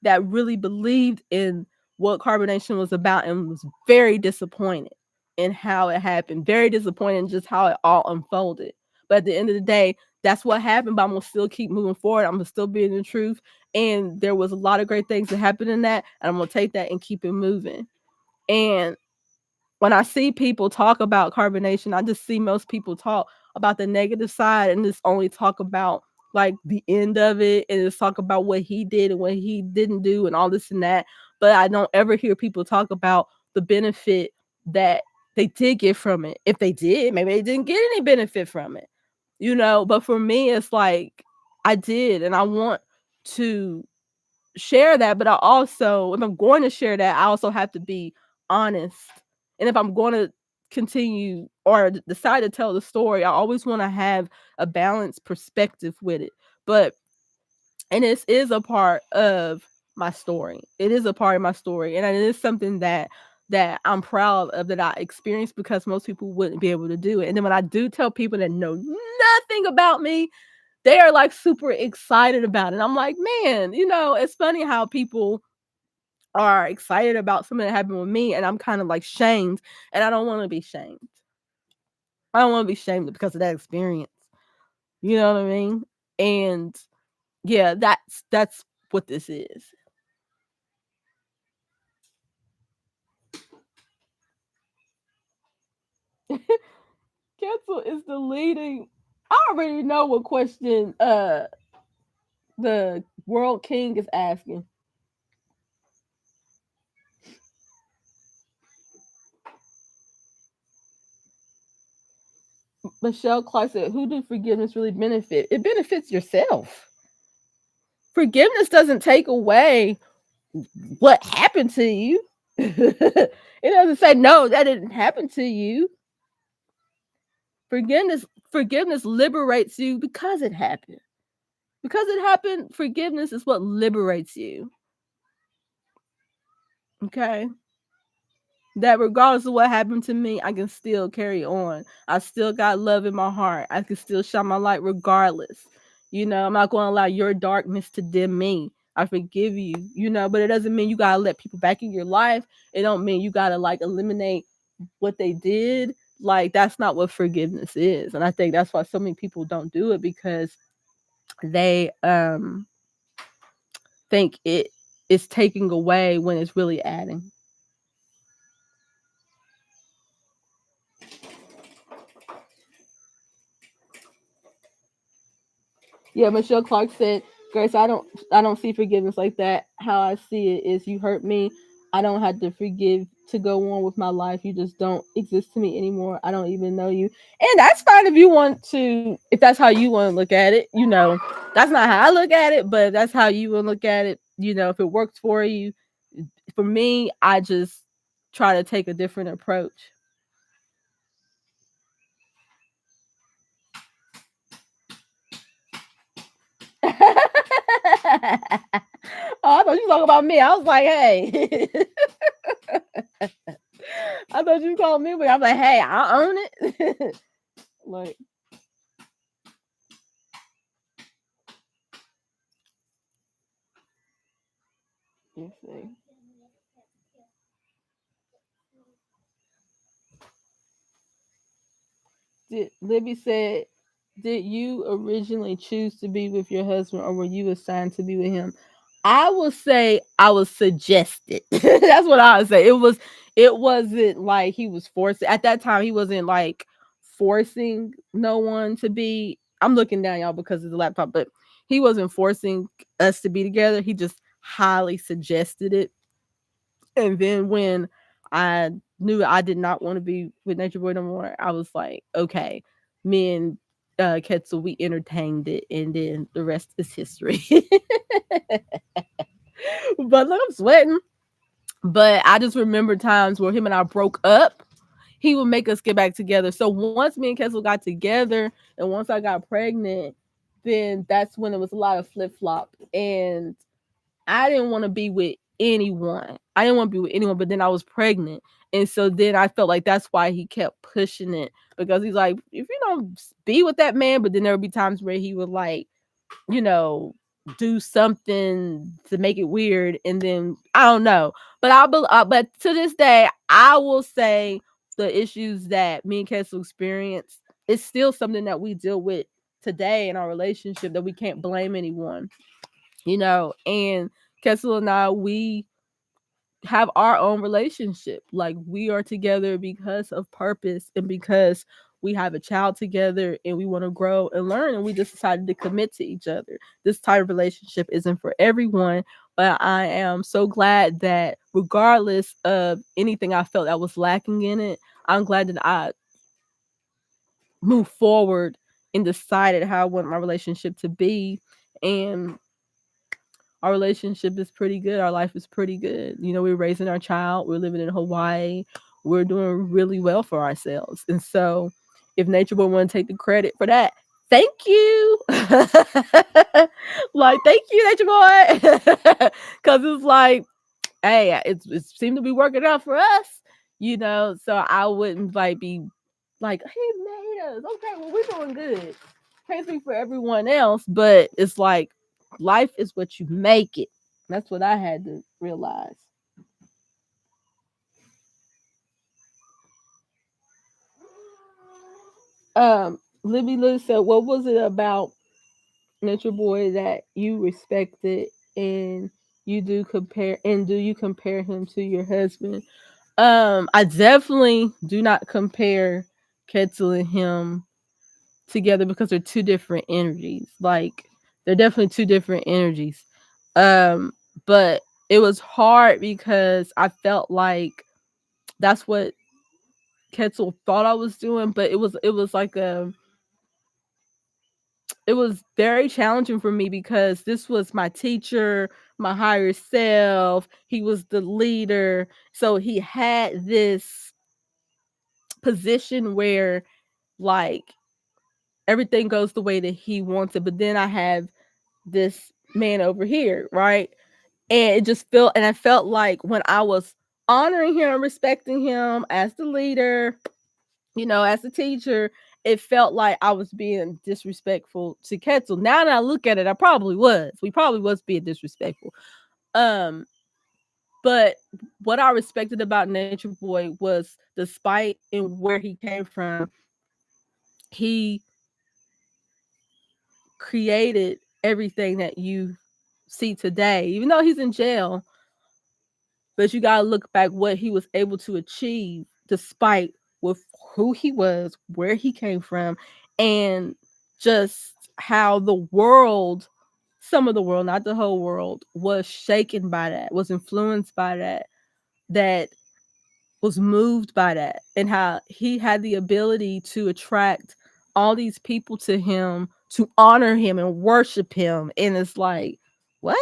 that really believed in what carbonation was about and was very disappointed in how it happened, very disappointed in just how it all unfolded. But at the end of the day, that's what happened. But I'm gonna still keep moving forward. I'm gonna still be in the truth. And there was a lot of great things that happened in that. And I'm gonna take that and keep it moving. And when I see people talk about carbonation, I just see most people talk about the negative side and just only talk about like the end of it and just talk about what he did and what he didn't do and all this and that. But I don't ever hear people talk about the benefit that they did get from it. If they did, maybe they didn't get any benefit from it, But for me, it's like I did, and I want to share that, but I also, if I'm going to share that, I also have to be honest. And if I'm going to continue or decide to tell the story, I always want to have a balanced perspective with it. But and this is a part of my story. It is a part of my story, and it is something that I'm proud of that I experienced because most people wouldn't be able to do it. And then when I do tell people that know nothing about me, they are like super excited about it. I'm like, man, it's funny how people are excited about something that happened with me, and I'm kind of like shamed, and I don't want to be shamed. I don't want to be shamed because of that experience. You know what I mean? And yeah, that's what this is. Cancel is the leading. I already know what question the world king is asking. Michelle Clark said, "Who did forgiveness really benefit? It benefits yourself. Forgiveness doesn't take away what happened to you. It doesn't say no, that didn't happen to you. Forgiveness liberates you because it happened. Because it happened, forgiveness is what liberates you. Okay? That regardless of what happened to me, I can still carry on. I still got love in my heart. I can still shine my light regardless. I'm not going to allow your darkness to dim me. I forgive you, but it doesn't mean you got to let people back in your life. It don't mean you got to like eliminate what they did. Like that's not what forgiveness is. And I think that's why so many people don't do it, because they think it is taking away when it's really adding. Yeah, Michelle Clark said, Grace, I don't see forgiveness like that. How I see it is, you hurt me. I don't have to forgive to go on with my life. You just don't exist to me anymore. I don't even know you. And that's fine if you want to, if that's how you want to look at it. That's not how I look at it, but that's how you want to look at it. If it works for you. For me, I just try to take a different approach. Oh, I thought you were talking about me. I was like, hey. I thought you called me, but I'm like, hey, I own it. Like, let's see. Did Libby said, did you originally choose to be with your husband, or were you assigned to be with him? I will say I was suggested. That's what I would say. It wasn't like he was forced. At that time, he wasn't like forcing no one to be. I'm looking down, y'all, because of the laptop, but he wasn't forcing us to be together. He just highly suggested it. And then when I knew I did not want to be with Nature Boy no more, I was like, okay, me and Ketzel, we entertained it, and then the rest is history. But look, I'm sweating. But I just remember times where him and I broke up. He would make us get back together. So once me and Kessel got together, and once I got pregnant, then that's when it was a lot of flip flop. And I didn't want to be with anyone. I didn't want to be with anyone, but then I was pregnant. And so then I felt like that's why he kept pushing it, because he's like, if you don't be with that man, but then there would be times where he would like, you know, do something to make it weird, and then I don't know. But but to this day, I will say the issues that me and Kessel experienced is still something that we deal with today in our relationship, that we can't blame anyone, and Kessel and I, we have our own relationship. Like, we are together because of purpose, and because we have a child together, and we want to grow and learn, and we just decided to commit to each other. This type of relationship isn't for everyone, but I am so glad that regardless of anything I felt that was lacking in it, I'm glad that I moved forward and decided how I want my relationship to be. And our relationship is pretty good. Our life is pretty good. We're raising our child. We're living in Hawaii. We're doing really well for ourselves. And so, if Nature Boy want to take the credit for that, thank you. Like, thank you, Nature Boy. Because it's like, hey, it seemed to be working out for us. So I wouldn't like be like, he made us. Okay, well, we're doing good. Can't speak for everyone else, but it's like, life is what you make it. That's what I had to realize. Libby Lou said, what was it about Nature Boy that you respected, and do you compare him to your husband? I definitely do not compare Ketzel and him together, because they're two different energies. Like, they're definitely two different energies. Um, but it was hard because I felt like that's what Ketzel thought I was doing, but it was like it was very challenging for me, because this was my teacher, my higher self. He was the leader, so he had this position where, like, everything goes the way that he wants it. But then I have this man over here, right? And I felt like when I was honoring him, respecting him as the leader, as the teacher, it felt like I was being disrespectful to Ketzel. Now that I look at it, I probably was. We probably was being disrespectful. Um, but what I respected about Nature Boy was, despite in where he came from, he created everything that you see today. Even though he's in jail, but you gotta look back what he was able to achieve despite with who he was, where he came from, and just how the world, some of the world, not the whole world, was shaken by that, was influenced by that, that was moved by that, and how he had the ability to attract all these people to him to honor him and worship him. And it's like, what?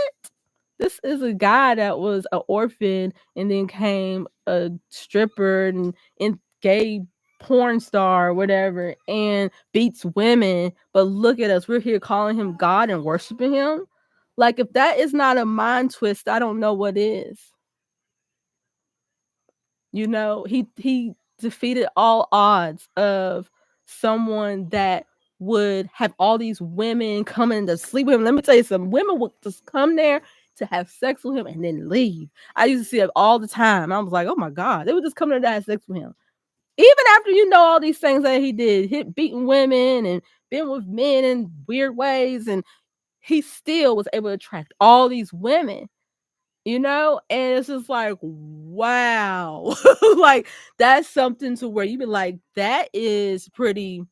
This is a guy that was an orphan and then came a stripper and gay porn star or whatever and beats women. But look at us, we're here calling him God and worshiping him. Like, if that is not a mind twist, I don't know what is. You know, he defeated all odds of someone that would have all these women coming to sleep with him. Let me tell you, some women would just come there to have sex with him and then leave. I used to see it all the time. I was like, oh my God, they would just come there to have sex with him. Even after you know all these things that he did, hit beating women and been with men in weird ways, and he still was able to attract all these women, you know? And it's just like, wow. Like, that's something to where you be like, that is pretty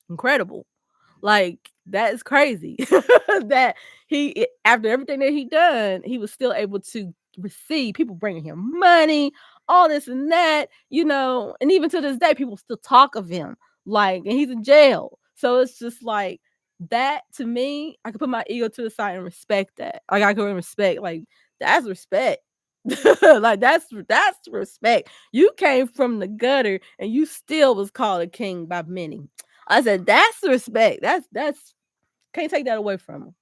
incredible. Like, that is crazy that after everything that he done, he was still able to receive people bringing him money, all this and that, you know. And even to this day, people still talk of him, like, and he's in jail. So it's just like, that to me, I could put my ego to the side and respect that. Like, I can respect, like, that's respect. Like, that's respect. You came from the gutter and you still was called a king by many. I said, "That's the respect. That's can't take that away from him."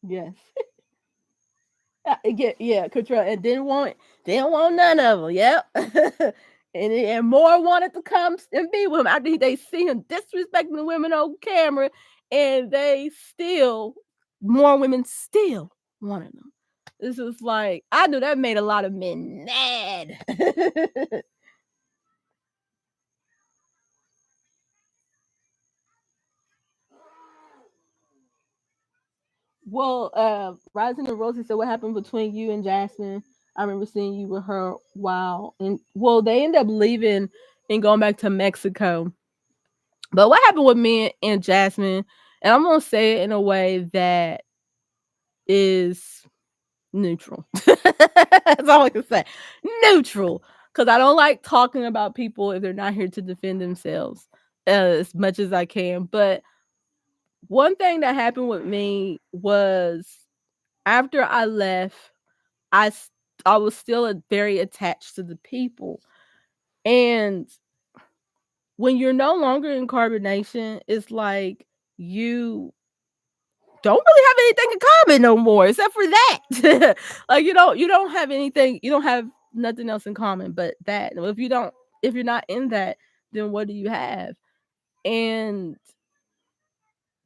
Yes. Yeah, yeah, control, and didn't want none of them. Yep. And more wanted to come and be with him after they see him disrespecting the women on camera, and they still, more women still wanted him. This is like, I knew that made a lot of men mad. Well, Rising and Rosie said, what happened between you and Jasmine? I remember seeing you with her. Wow. And well, they ended up leaving and going back to Mexico. But what happened with me and Jasmine, and I'm gonna say it in a way that is neutral. That's all I can say. Neutral. Because I don't like talking about people if they're not here to defend themselves as much as I can. But one thing that happened with me was, after I left, I s- I was still very attached to the people. And when you're no longer in carbonation, it's like you don't really have anything in common no more except for that. Like, you don't have anything, you don't have nothing else in common but that. If you're not in that, then what do you have? And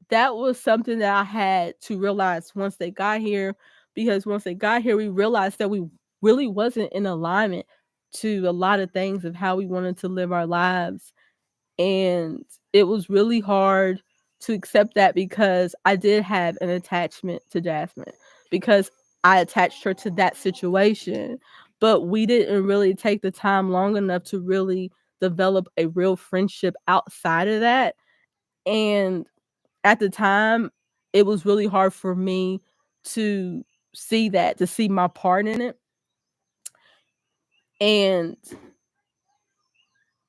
that was something that I had to realize once they got here, because once they got here, we realized that we really wasn't in alignment to a lot of things of how we wanted to live our lives. And it was really hard to accept that, because I did have an attachment to Jasmine, because I attached her to that situation. But we didn't really take the time long enough to really develop a real friendship outside of that. And at the time, it was really hard for me to see that, to see my part in it. And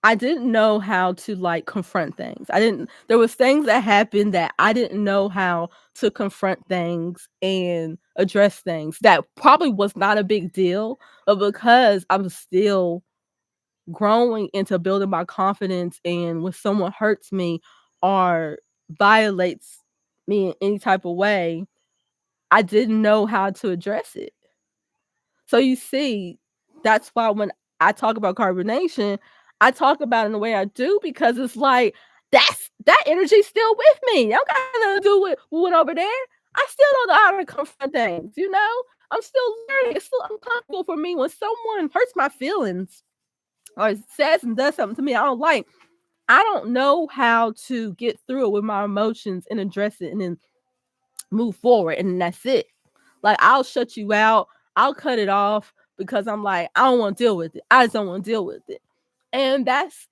I didn't know how to, like, confront things. I didn't There was things that happened that I didn't know how to confront things and address things that probably was not a big deal, but because I was still growing into building my confidence, and when someone hurts me or violates me in any type of way, I didn't know how to address it. So you see, that's why when I talk about carbonation, I talk about it in the way I do because it's like that energy's still with me. I don't got nothing to do with what went over there. I still don't know how to confront things, you know? I'm still learning. It's still uncomfortable for me when someone hurts my feelings or says and does something to me I don't like. I don't know how to get through it with my emotions and address it and then move forward and that's it. Like I'll shut you out. I'll cut it off because I'm like, I don't want to deal with it. I just don't want to deal with it. And that's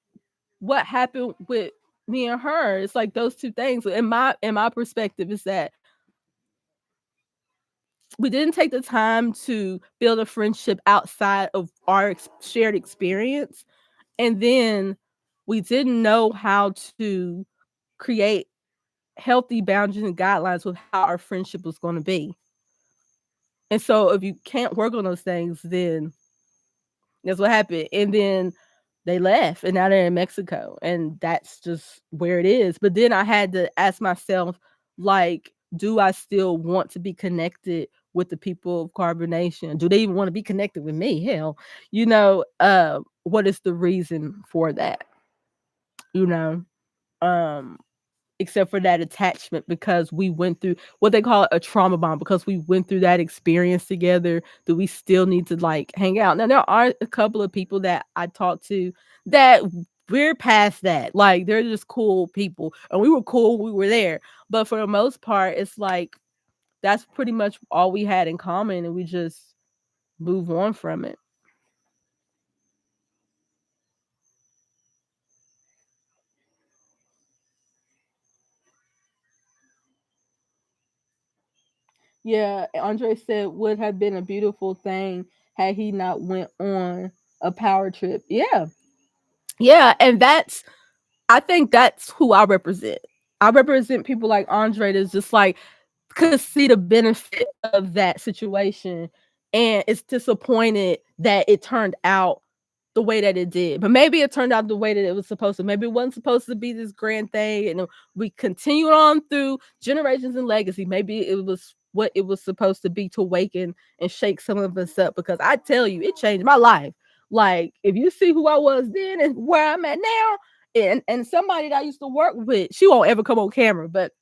what happened with me and her. It's like those two things. In my perspective is that we didn't take the time to build a friendship outside of our shared experience. And then we didn't know how to create healthy boundaries and guidelines with how our friendship was going to be. And so if you can't work on those things, then that's what happened. And then they left and now they're in Mexico. And that's just where it is. But then I had to ask myself, like, do I still want to be connected with the people of Carbonation? Do they even want to be connected with me? Hell, what is the reason for that? You know? Um, except for that attachment because we went through what they call a trauma bond because we went through that experience together. Do we still need to like hang out? Now there are a couple of people that I talked to that we're past that. Like they're just cool people and we were cool, we were there. But for the most part, it's like that's pretty much all we had in common and we just move on from it. Yeah, Andre said would have been a beautiful thing had he not went on a power trip. Yeah. Yeah, and I think that's who I represent. I represent people like Andre that's just like could see the benefit of that situation and it's disappointed that it turned out the way that it did. But maybe it turned out the way that it was supposed to. Maybe it wasn't supposed to be this grand thing and we continued on through generations and legacy. Maybe it was what it was supposed to be to awaken and shake some of us up because I tell you, it changed my life. Like if you see who I was then and where I'm at now, and somebody that I used to work with, she won't ever come on camera, but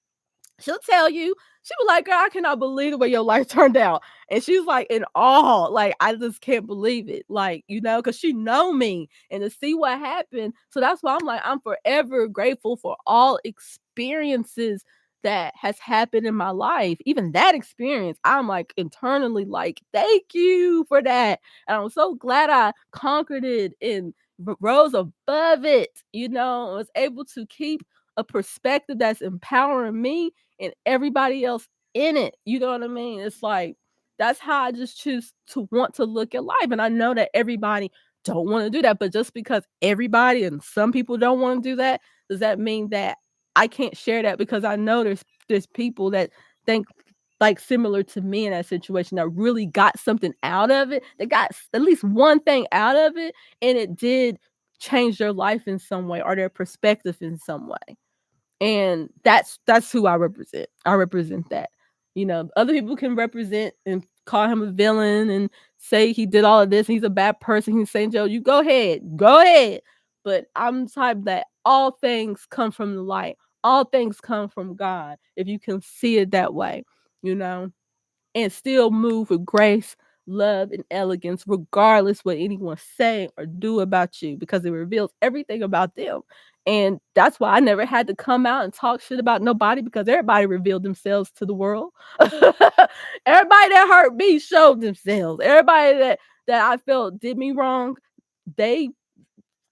she'll tell you, she was like, "Girl, I cannot believe the way your life turned out." And she's like in awe, like, I just can't believe it. Like, because she know me and to see what happened. So that's why I'm like, I'm forever grateful for all experiences that has happened in my life. Even that experience, I'm like internally like, thank you for that. And I'm so glad I conquered it and rose above it, was able to keep a perspective that's empowering me and everybody else in it. You know what I mean? It's like that's how I just choose to want to look at life. And I know that everybody don't want to do that, but just because everybody and some people don't want to do that, does that mean that I can't share that? Because I know there's people that think like similar to me in that situation that really got something out of it. They got at least one thing out of it, and it did change their life in some way or their perspective in some way. And that's who I represent. I represent that. Other people can represent and call him a villain and say he did all of this and he's a bad person. He's saying, Joe, you go ahead. Go ahead. But I'm the type that all things come from the light. All things come from God. If you can see it that way, you know and still move with grace, love, and elegance, regardless what anyone say or do about you, because it reveals everything about them. And that's why I never had to come out and talk shit about nobody because everybody revealed themselves to the world. Everybody that hurt me showed themselves. Everybody that I felt did me wrong, they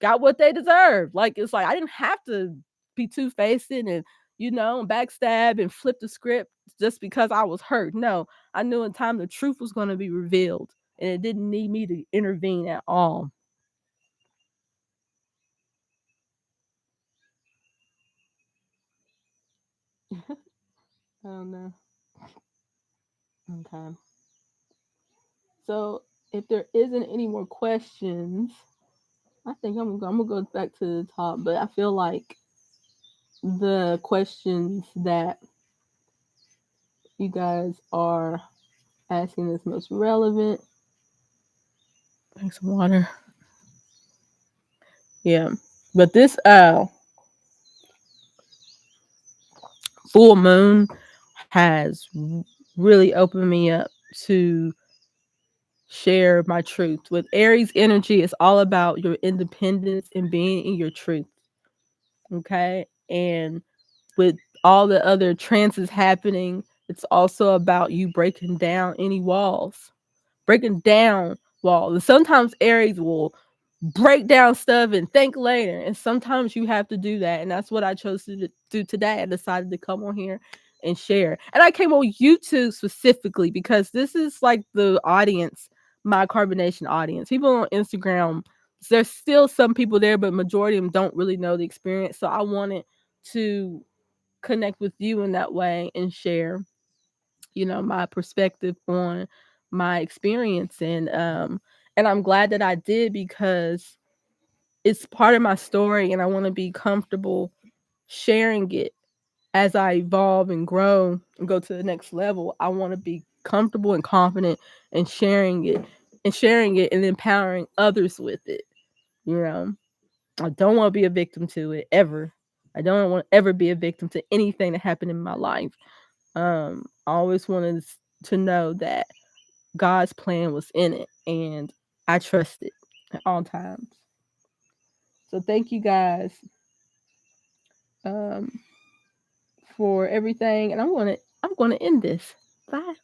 got what they deserved. Like it's like I didn't have to be two-faced and backstab and flip the script just because I was hurt. No, I knew in time the truth was going to be revealed and it didn't need me to intervene at all. I don't know. Okay. So if there isn't any more questions, I think I'm gonna go back to the top, but I feel like the questions that you guys are asking this most relevant. Drink some water. Yeah. But this full moon has really opened me up to share my truth. With Aries energy, it's all about your independence and being in your truth. Okay. And with all the other trances happening, it's also about you breaking down any walls, breaking down walls. And sometimes Aries will break down stuff and think later. And sometimes you have to do that. And that's what I chose to do today. I decided to come on here and share. And I came on YouTube specifically because this is like the audience, my carbonation audience. People on Instagram, there's still some people there, but majority of them don't really know the experience. So I wanted to connect with you in that way and share, my perspective on my experience. And I'm glad that I did because it's part of my story and I want to be comfortable sharing it as I evolve and grow and go to the next level. I want to be comfortable and confident in sharing it and empowering others with it. You know, I don't want to be a victim to it ever. I don't want to ever be a victim to anything that happened in my life. I always wanted to know that God's plan was in it and I trust it at all times. So thank you guys um, for everything, and I'm gonna end this. Bye.